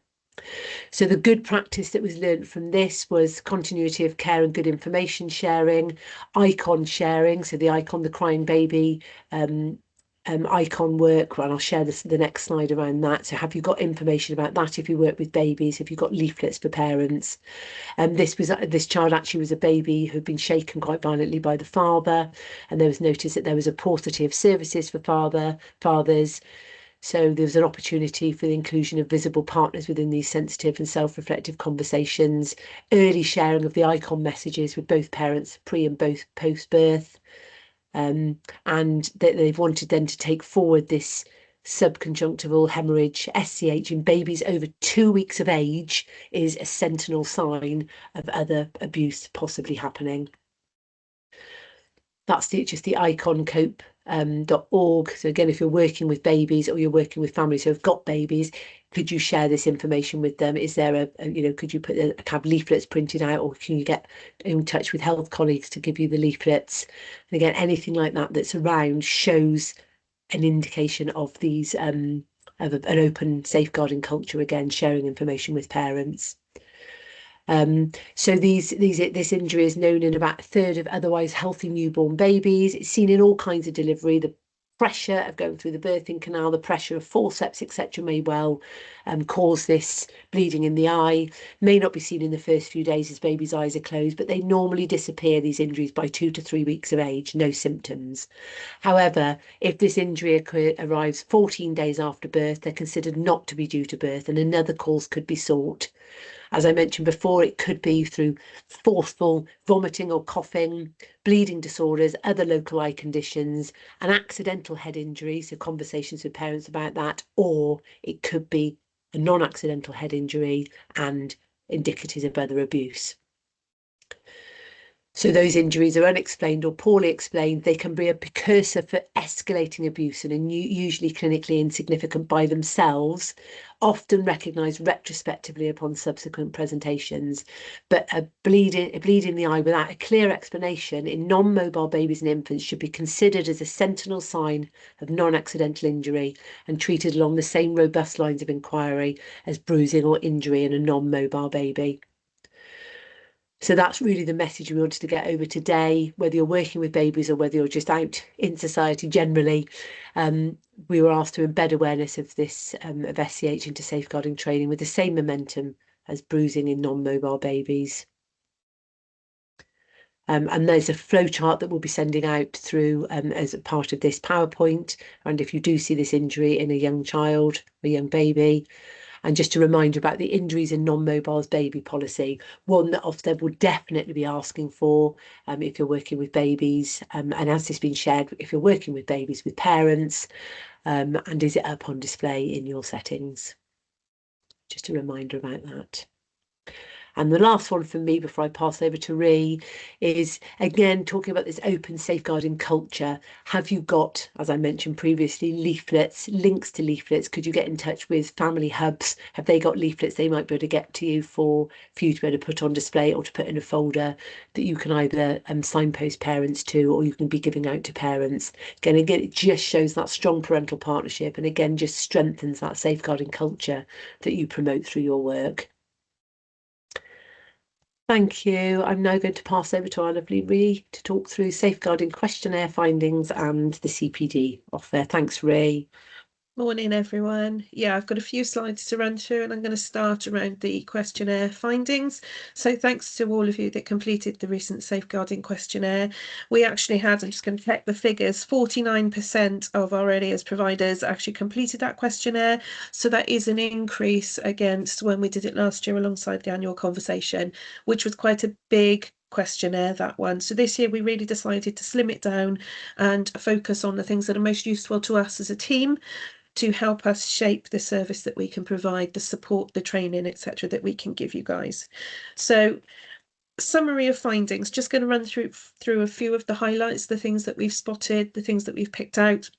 So the good practice that was learned from this was continuity of care and good information sharing, icon sharing. So the icon, the crying baby, icon work, and I'll share the next slide around that. So have you got information about that if you work with babies? Have you got leaflets for parents? This child actually was a baby who'd been shaken quite violently by the father, and there was notice that there was a paucity of services for fathers. So there was an opportunity for the inclusion of visible partners within these sensitive and self-reflective conversations, early sharing of the icon messages with both parents pre and both post-birth. And that they've wanted then to take forward this subconjunctival hemorrhage, SCH, in babies over 2 weeks of age is a sentinel sign of other abuse possibly happening. That's just the iconcope.org. So again, if you're working with babies or you're working with families who have got babies, could you share this information with them? Is there could you put a kind of leaflets printed out, or can you get in touch with health colleagues to give you the leaflets? And again, anything like that that's around shows an indication of these of an open safeguarding culture, again, sharing information with parents. So this injury is known in about a third of otherwise healthy newborn babies. It's seen in all kinds of delivery. The pressure of going through the birthing canal, the pressure of forceps, etc., may well cause this bleeding in the eye. May not be seen in the first few days as baby's eyes are closed, but they normally disappear, these injuries, by 2 to 3 weeks of age, no symptoms. However, if this injury arrives 14 days after birth, they're considered not to be due to birth, and another cause could be sought. As I mentioned before, it could be through forceful vomiting or coughing, bleeding disorders, other local eye conditions, an accidental head injury, so conversations with parents about that, or it could be a non-accidental head injury and indicative of other abuse. So those injuries are unexplained or poorly explained. They can be a precursor for escalating abuse and are usually clinically insignificant by themselves, often recognised retrospectively upon subsequent presentations. But a bleed in the eye without a clear explanation in non-mobile babies and infants should be considered as a sentinel sign of non-accidental injury and treated along the same robust lines of inquiry as bruising or injury in a non-mobile baby. So that's really the message we wanted to get over today, whether you're working with babies or whether you're just out in society generally. We were asked to embed awareness of this, of SCH into safeguarding training with the same momentum as bruising in non-mobile babies. And there's a flowchart that we'll be sending out through as a part of this PowerPoint. And if you do see this injury in a young child, a young baby, and just a reminder about the injuries in non-mobiles baby policy, one that Ofsted will definitely be asking for if you're working with babies, and as has been shared, if you're working with babies with parents, and is it up on display in your settings? Just a reminder about that. And the last one from me before I pass over to Ree is, again, talking about this open safeguarding culture. Have you got, as I mentioned previously, leaflets, links to leaflets? Could you get in touch with family hubs? Have they got leaflets they might be able to get to you for you to be able to put on display or to put in a folder that you can either signpost parents to, or you can be giving out to parents? Again, it just shows that strong parental partnership, and again, just strengthens that safeguarding culture that you promote through your work. Thank you. I'm now going to pass over to our lovely Ree to talk through safeguarding questionnaire findings and the CPD offer. Thanks, Ree. Morning, everyone. Yeah, I've got a few slides to run through, and I'm going to start around the questionnaire findings. So thanks to all of you that completed the recent safeguarding questionnaire. We actually had, I'm just going to check the figures, 49% of our early years providers actually completed that questionnaire. So that is an increase against when we did it last year alongside the annual conversation, which was quite a big questionnaire, that one. So this year we really decided to slim it down and focus on the things that are most useful to us as a team, to help us shape the service that we can provide, the support, the training, etc., that we can give you guys. So summary of findings, just going to run through a few of the highlights, the things that we've spotted, the things that we've picked out.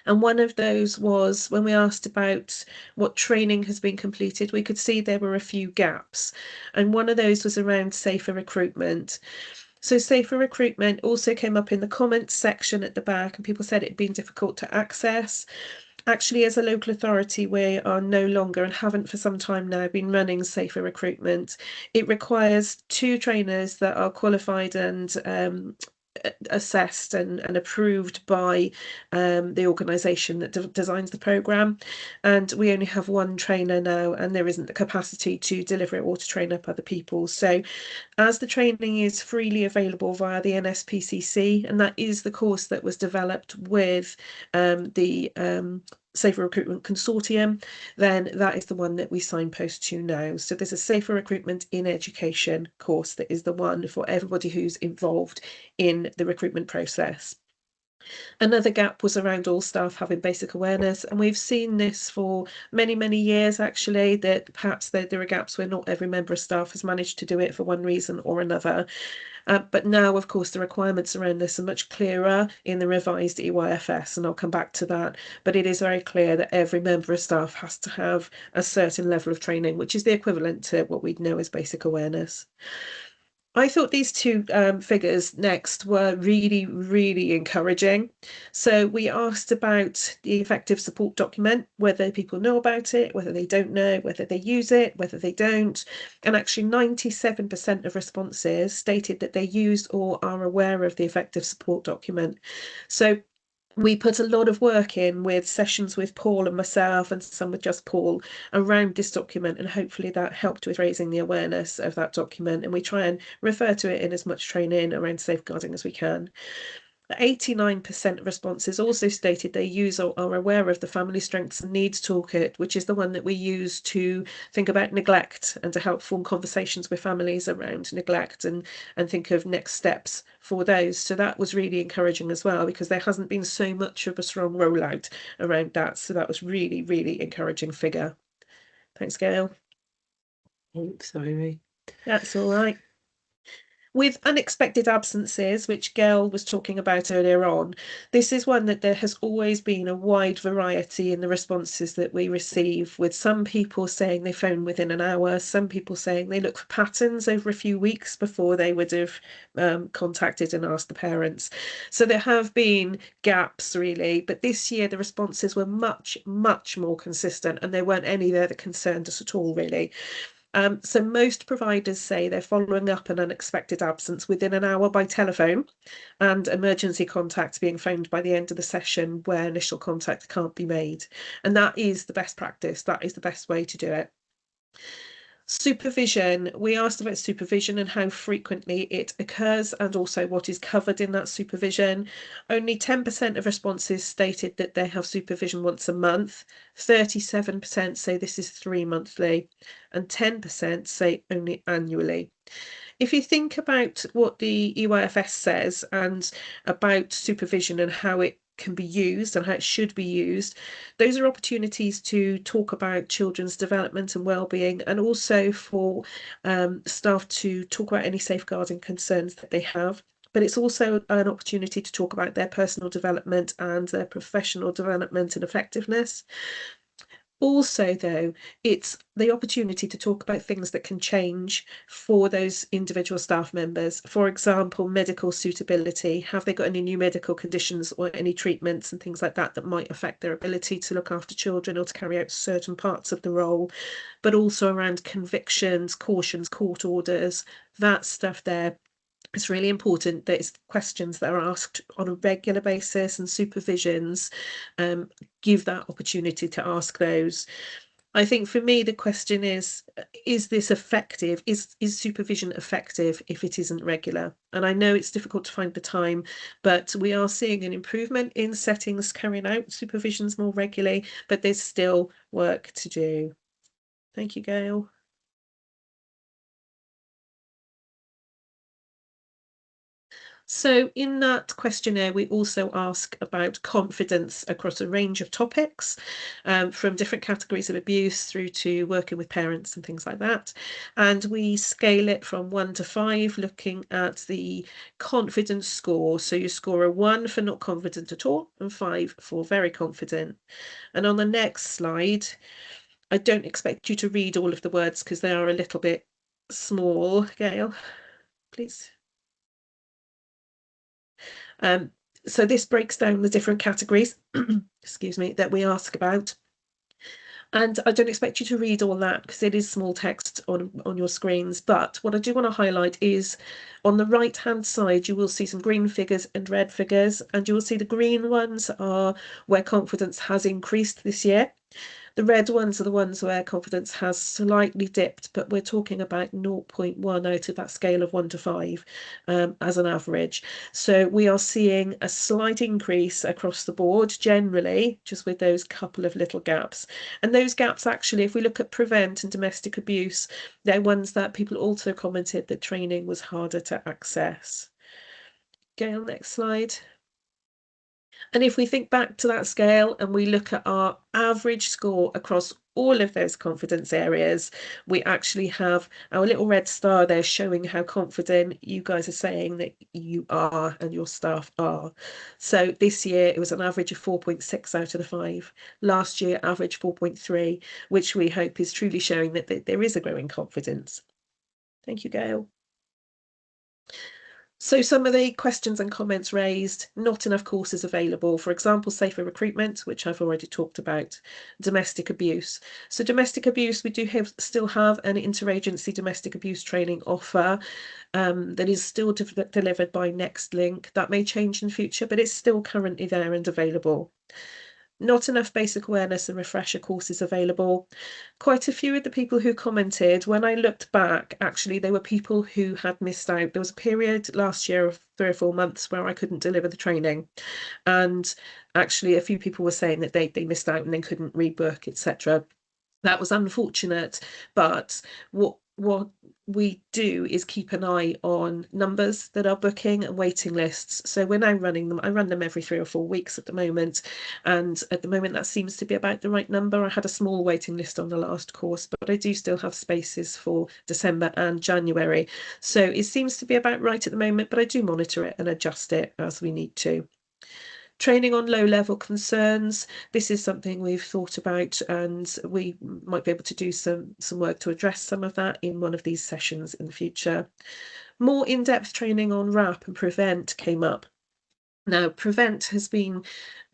And one of those was when we asked about what training has been completed, we could see there were a few gaps. And one of those was around safer recruitment. So safer recruitment also came up in the comments section at the back, and people said it had been difficult to access. Actually, as a local authority, we are no longer, and haven't for some time now, been running safer recruitment. It requires 2 trainers that are qualified and assessed and approved by the organisation that designs the programme, and we only have 1 trainer now, and there isn't the capacity to deliver it or to train up other people. So as the training is freely available via the NSPCC, and that is the course that was developed with the Safer Recruitment Consortium, then that is the one that we signpost to now. So there's a Safer Recruitment in Education course that is the one for everybody who's involved in the recruitment process. Another gap was around all staff having basic awareness, and we've seen this for many, many years actually, that perhaps there are gaps where not every member of staff has managed to do it for one reason or another. But now, of course, the requirements around this are much clearer in the revised EYFS, and I'll come back to that. But it is very clear that every member of staff has to have a certain level of training, which is the equivalent to what we'd know as basic awareness. I thought these 2 figures next were really, really encouraging. So we asked about the effective support document, whether people know about it, whether they don't know, whether they use it, whether they don't. And actually 97% of responses stated that they use or are aware of the effective support document. So We put a lot of work in with sessions with Paul and myself, and some with just Paul, around this document, and hopefully that helped with raising the awareness of that document. And we try and refer to it in as much training around safeguarding as we can. 89% of responses also stated they use or are aware of the Family Strengths and Needs Toolkit, which is the one that we use to think about neglect and to help form conversations with families around neglect and think of next steps for those. So that was really encouraging as well, because there hasn't been so much of a strong rollout around that. So that was really, really encouraging figure. Thanks, Gail. Thanks, sorry. That's all right. With unexpected absences, which Gail was talking about earlier on, this is one that there has always been a wide variety in the responses that we receive, with some people saying they phone within an hour, some people saying they look for patterns over a few weeks before they would have contacted and asked the parents. So there have been gaps, really, but this year the responses were much, much more consistent, and there weren't any there that concerned us at all, really. So most providers say they're following up an unexpected absence within an hour by telephone, and emergency contacts being phoned by the end of the session where initial contact can't be made. And that is the best practice. That is the best way to do it. Supervision, we asked about supervision and how frequently it occurs, and also what is covered in that supervision. Only 10% of responses stated that they have supervision once a month, 37% say this is 3 monthly, and 10% say only annually. If you think about what the EYFS says and about supervision and how it can be used and how it should be used, those are opportunities to talk about children's development and well-being, and also for staff to talk about any safeguarding concerns that they have. But it's also an opportunity to talk about their personal development and their professional development and effectiveness. Also, though, it's the opportunity to talk about things that can change for those individual staff members. For example, medical suitability. Have they got any new medical conditions or any treatments and things like that that might affect their ability to look after children or to carry out certain parts of the role? But also around convictions, cautions, court orders, that stuff there. It's really important that it's questions that are asked on a regular basis, and supervisions give that opportunity to ask those. I think for me, the question is this effective? Is supervision effective if it isn't regular? And I know it's difficult to find the time, but we are seeing an improvement in settings carrying out supervisions more regularly, but there's still work to do. Thank you, Gail. So in that questionnaire, we also ask about confidence across a range of topics, from different categories of abuse through to working with parents and things like that. And we scale it from 1 to 5, looking at the confidence score. So you score a 1 for not confident at all and 5 for very confident. And on the next slide, I don't expect you to read all of the words because they are a little bit small. Gail, please. So this breaks down the different categories, excuse me, that we ask about. And I don't expect you to read all that because it is small text on your screens. But what I do want to highlight is on the right-hand side, you will see some green figures and red figures, and you will see the green ones are where confidence has increased this year. The red ones are the ones where confidence has slightly dipped, but we're talking about 0.1 out of that scale of 1 to 5 as an average. So we are seeing a slight increase across the board generally, just with those couple of little gaps. And those gaps, actually, if we look at prevent and domestic abuse, they're ones that people also commented that training was harder to access. Gail, next slide. And if we think back to that scale and we look at our average score across all of those confidence areas, we actually have our little red star there showing how confident you guys are saying that you are and your staff are. So this year it was an average of 4.6 out of the 5. Last year, average 4.3, which we hope is truly showing that there is a growing confidence. Thank you, Gail. So some of the questions and comments raised, not enough courses available. For example, safer recruitment, which I've already talked about, domestic abuse. So domestic abuse, we do still have an interagency domestic abuse training offer that is still delivered by NextLink. That may change in future, but it's still currently there and available. Not enough basic awareness and refresher courses available. Quite a few of the people who commented, when I looked back, actually, they were people who had missed out. There was a period last year of 3 or 4 months where I couldn't deliver the training. And actually, a few people were saying that they missed out and they couldn't rebook, etc. That was unfortunate, but what we do is keep an eye on numbers that are booking and waiting lists. So we're now running them. I run them every 3 or 4 weeks at the moment, and at the moment that seems to be about the right number. I had a small waiting list on the last course, but I do still have spaces for December and January. So it seems to be about right at the moment, but I do monitor it and adjust it as we need to. Training on low-level concerns. This is something we've thought about, and we might be able to do some work to address some of that in one of these sessions in the future. More in-depth training on RAP and PREVENT came up. Now, PREVENT has been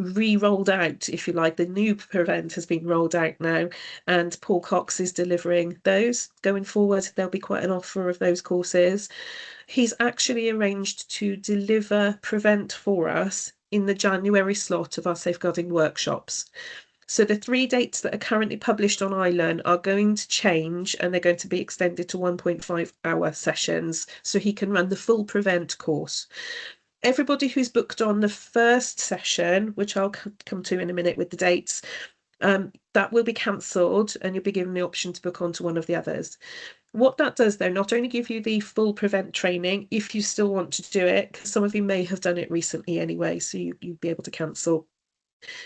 re-rolled out, if you like. The new PREVENT has been rolled out now, and Paul Cox is delivering those. Going forward, there'll be quite an offer of those courses. He's actually arranged to deliver PREVENT for us in the January slot of our safeguarding workshops. So the 3 dates that are currently published on iLearn are going to change, and they're going to be extended to 1.5-hour sessions, so he can run the full PREVENT course. Everybody who's booked on the first session, which I'll come to in a minute with the dates, that will be cancelled, and you'll be given the option to book onto one of the others. What that does, though, not only give you the full PREVENT training, if you still want to do it, because some of you may have done it recently anyway, so you'd be able to cancel.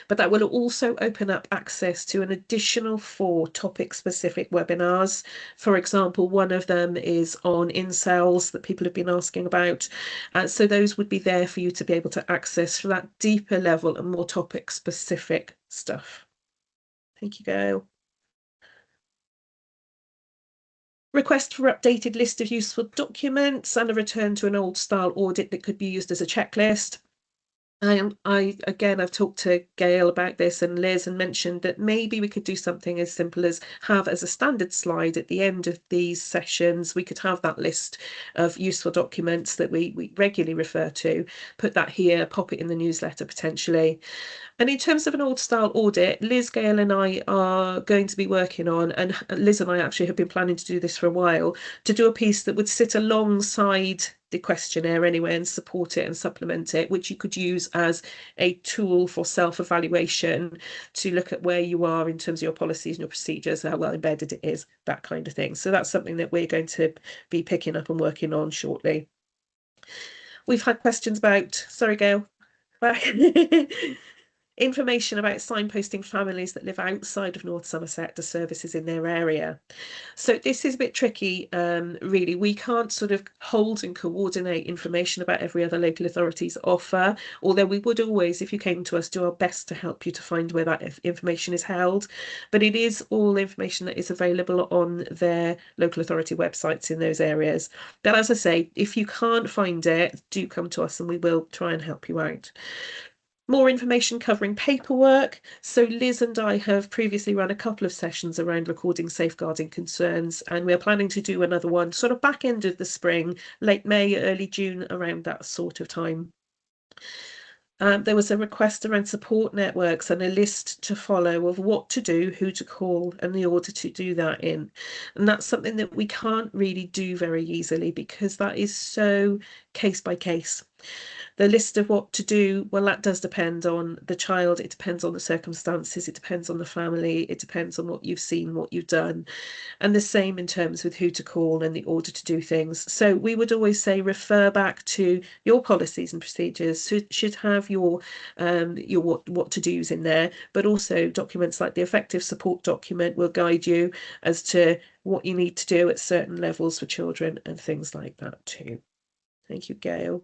But that will also open up access to an additional 4 topic-specific webinars. For example, one of them is on incels that people have been asking about. So those would be there for you to be able to access for that deeper level and more topic-specific stuff. Thank you, Gail. Request for updated list of useful documents and a return to an old style audit that could be used as a checklist. I've talked to Gail about this and Liz, and mentioned that maybe we could do something as simple as have as a standard slide at the end of these sessions. We could have that list of useful documents that we regularly refer to, put that here, pop it in the newsletter potentially. And in terms of an old style audit, Liz, Gail and I are going to be working on, and Liz and I actually have been planning to do this for a while, to do a piece that would sit alongside the questionnaire anyway and support it and supplement it, which you could use as a tool for self-evaluation to look at where you are in terms of your policies and your procedures, how well embedded it is, that kind of thing. So that's something that we're going to be picking up and working on shortly. We've had questions about, sorry, Gail, back. Information about signposting families that live outside of North Somerset to services in their area. So this is a bit tricky, really. We can't sort of hold and coordinate information about every other local authority's offer, although we would always, if you came to us, do our best to help you to find where that information is held. But it is all information that is available on their local authority websites in those areas. But as I say, if you can't find it, do come to us and we will try and help you out. More information covering paperwork. So Liz and I have previously run a couple of sessions around recording safeguarding concerns, and we're planning to do another one sort of back end of the spring, late May, early June, around that sort of time. There was a request around support networks and a list to follow of what to do, who to call, and the order to do that in. And that's something that we can't really do very easily because that is so case by case. The list of what to do, well, that does depend on the child, it depends on the circumstances, it depends on the family, it depends on what you've seen, what you've done, and the same in terms with who to call and the order to do things. So we would always say refer back to your policies and procedures, should have your what to do's in there, but also documents like the effective support document will guide you as to what you need to do at certain levels for children and things like that too. Thank you, Gail.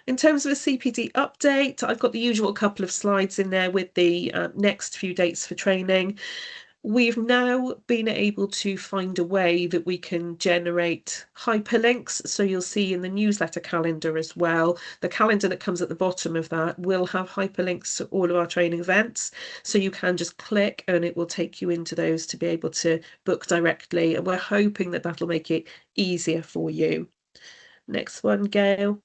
In terms of a CPD update, I've got the usual couple of slides in there with the next few dates for training. We've now been able to find a way that we can generate hyperlinks. So you'll see in the newsletter calendar as well, the calendar that comes at the bottom of that will have hyperlinks to all of our training events. So you can just click and it will take you into those to be able to book directly. And we're hoping that that'll make it easier for you. Next one, Gail.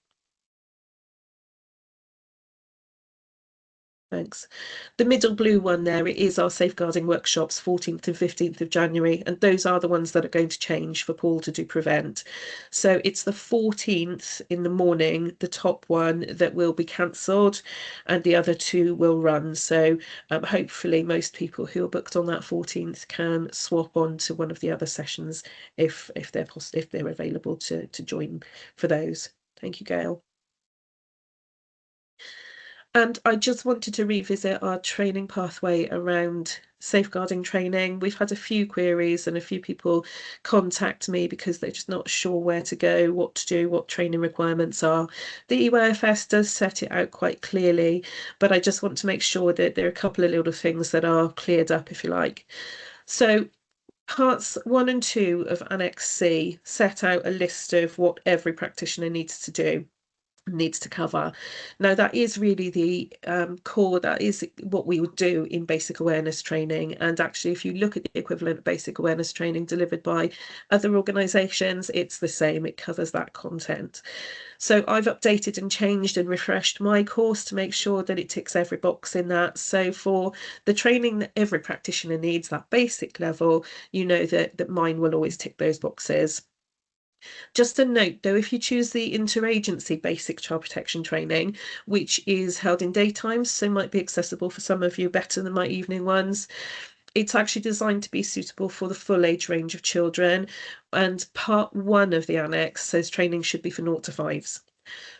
Thanks. The middle blue one there, it is our safeguarding workshops, 14th and 15th of January, and those are the ones that are going to change for Paul to do prevent. So it's the 14th in the morning, the top one, that will be cancelled, and the other two will run. So hopefully most people who are booked on that 14th can swap on to one of the other sessions if they're available to join for those. Thank you, Gail. And I just wanted to revisit our training pathway around safeguarding training. We've had a few queries and a few people contact me because they're just not sure where to go, what to do, what training requirements are. The EYFS does set it out quite clearly, but I just want to make sure that there are a couple of little things that are cleared up, if you like. So parts 1 and 2 of Annex C set out a list of what every practitioner needs to do, needs to cover. Now that is really the core, that is what we would do in basic awareness training. And actually, if you look at the equivalent of basic awareness training delivered by other organisations, it's the same, it covers that content. So I've updated and changed and refreshed my course to make sure that it ticks every box in that. So for the training that every practitioner needs, that basic level, you know that mine will always tick those boxes. Just a note though, if you choose the interagency basic child protection training, which is held in daytime, so might be accessible for some of you better than my evening ones, it's actually designed to be suitable for the full age range of children. And part 1 of the annex says training should be for 0 to 5s.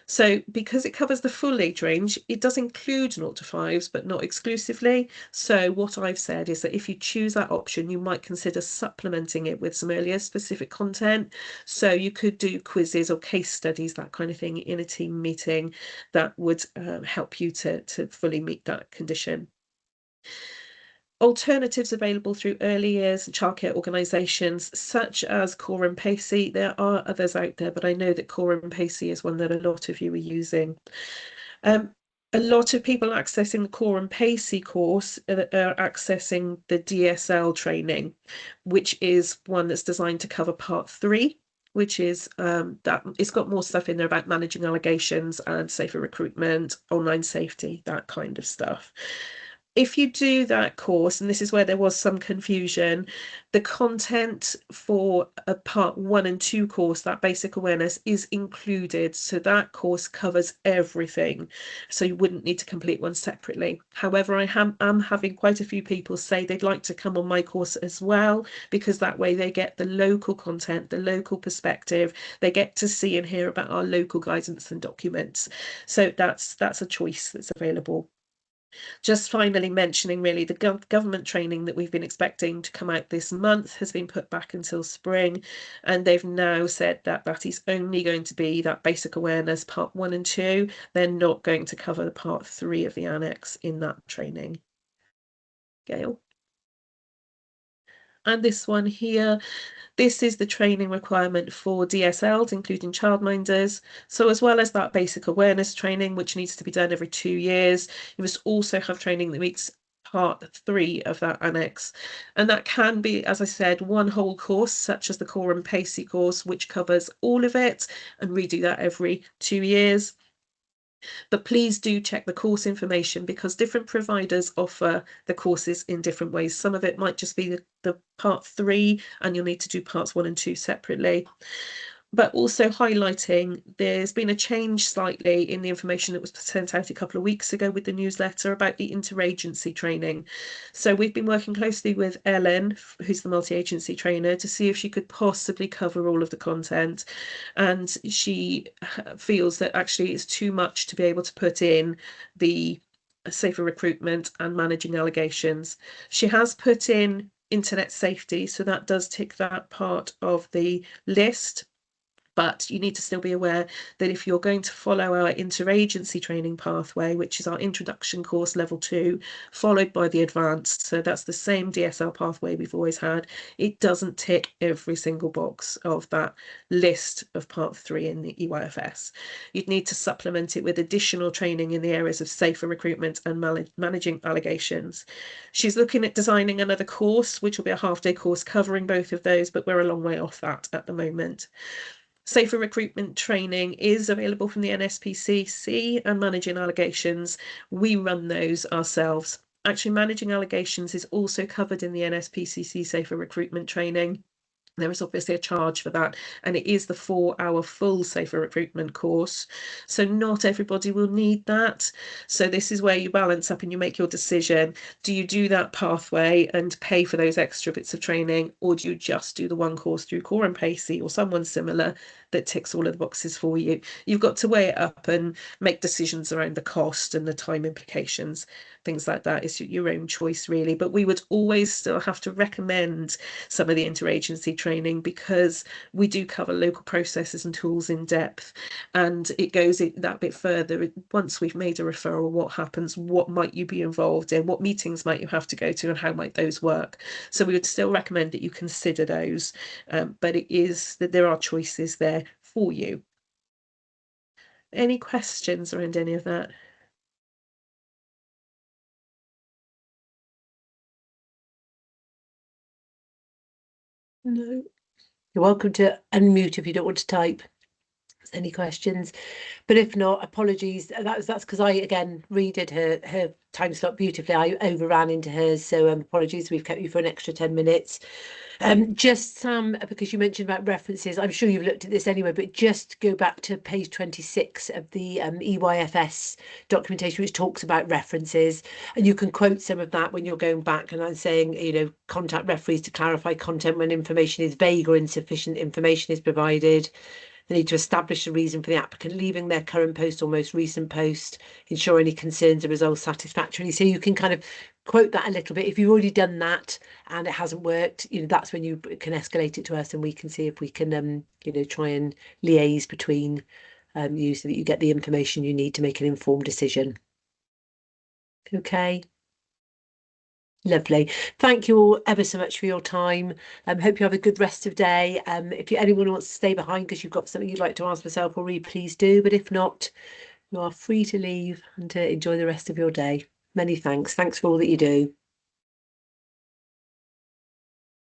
So because it covers the full age range, it does include 0 to 5s, but not exclusively. So what I've said is that if you choose that option, you might consider supplementing it with some earlier specific content. So you could do quizzes or case studies, that kind of thing, in a team meeting that would help you to fully meet that condition. Alternatives available through early years and childcare organisations such as Core and Pacey. There are others out there, but I know that Core and Pacey is one that a lot of you are using. A lot of people accessing the Core and Pacey course are accessing the DSL training, which is one that's designed to cover part 3, which is that it's got more stuff in there about managing allegations and safer recruitment, online safety, that kind of stuff. If you do that course, and this is where there was some confusion, the content for a part 1 and 2 course, that basic awareness, is included. So that course covers everything. So you wouldn't need to complete one separately. However, I am having quite a few people say they'd like to come on my course as well, because that way they get the local content, the local perspective, they get to see and hear about our local guidance and documents. So that's a choice that's available. Just finally mentioning really the government training that we've been expecting to come out this month has been put back until spring, and they've now said that that is only going to be that basic awareness part 1 and 2. They're not going to cover the part 3 of the annex in that training. Gail. And this one here, this is the training requirement for DSLs, including childminders. So as well as that basic awareness training, which needs to be done every 2 years, you must also have training that meets part 3 of that annex. And that can be, as I said, one whole course, such as the Core and Pacey course, which covers all of it, and redo that every 2 years. But please do check the course information, because different providers offer the courses in different ways. Some of it might just be the part 3, and you'll need to do parts 1 and 2 separately. But also highlighting, there's been a change slightly in the information that was sent out a couple of weeks ago with the newsletter about the interagency training. So we've been working closely with Ellen, who's the multi-agency trainer, to see if she could possibly cover all of the content. And she feels that actually it's too much to be able to put in the safer recruitment and managing allegations. She has put in internet safety, so that does tick that part of the list. But you need to still be aware that if you're going to follow our interagency training pathway, which is our introduction course level 2, followed by the advanced, so that's the same DSL pathway we've always had, it doesn't tick every single box of that list of part 3 in the EYFS. You'd need to supplement it with additional training in the areas of safer recruitment and managing allegations. She's looking at designing another course, which will be a half-day course covering both of those, but we're a long way off that at the moment. Safer recruitment training is available from the NSPCC, and managing allegations, we run those ourselves. Actually, managing allegations is also covered in the NSPCC safer recruitment training. There is obviously a charge for that, and it is the 4-hour full safer recruitment course. So not everybody will need that. So this is where you balance up and you make your decision. Do you do that pathway and pay for those extra bits of training, or do you just do the one course through Core and Pacey or someone similar that ticks all of the boxes for you? You've got to weigh it up and make decisions around the cost and the time implications. Things like that is your own choice, really. But we would always still have to recommend some of the interagency training, because we do cover local processes and tools in depth, and it goes that bit further. Once we've made a referral, what happens, what might you be involved in, what meetings might you have to go to, and how might those work? So we would still recommend that you consider those, but it is that there are choices there for you. Any questions around any of that? No. You're welcome to unmute if you don't want to type. Any questions? But if not, apologies. That's because I again redid her time slot beautifully. I overran into hers, so apologies. We've kept you for an extra 10 minutes. Just Sam, because you mentioned about references, I'm sure you've looked at this anyway, but just go back to page 26 of the EYFS documentation, which talks about references, and you can quote some of that when you're going back. And I'm saying, you know, contact referees to clarify content when information is vague or insufficient information is provided. They need to establish a reason for the applicant leaving their current post or most recent post, ensure any concerns are resolved satisfactorily. So you can kind of quote that a little bit. If you've already done that and it hasn't worked, you know, that's when you can escalate it to us, and we can see if we can, you know, try and liaise between you so that you get the information you need to make an informed decision. Okay. Lovely. Thank you all ever so much for your time. Hope you have a good rest of day. If anyone wants to stay behind because you've got something you'd like to ask myself or read, please do. But if not, you are free to leave and to enjoy the rest of your day. Many thanks. Thanks for all that you do.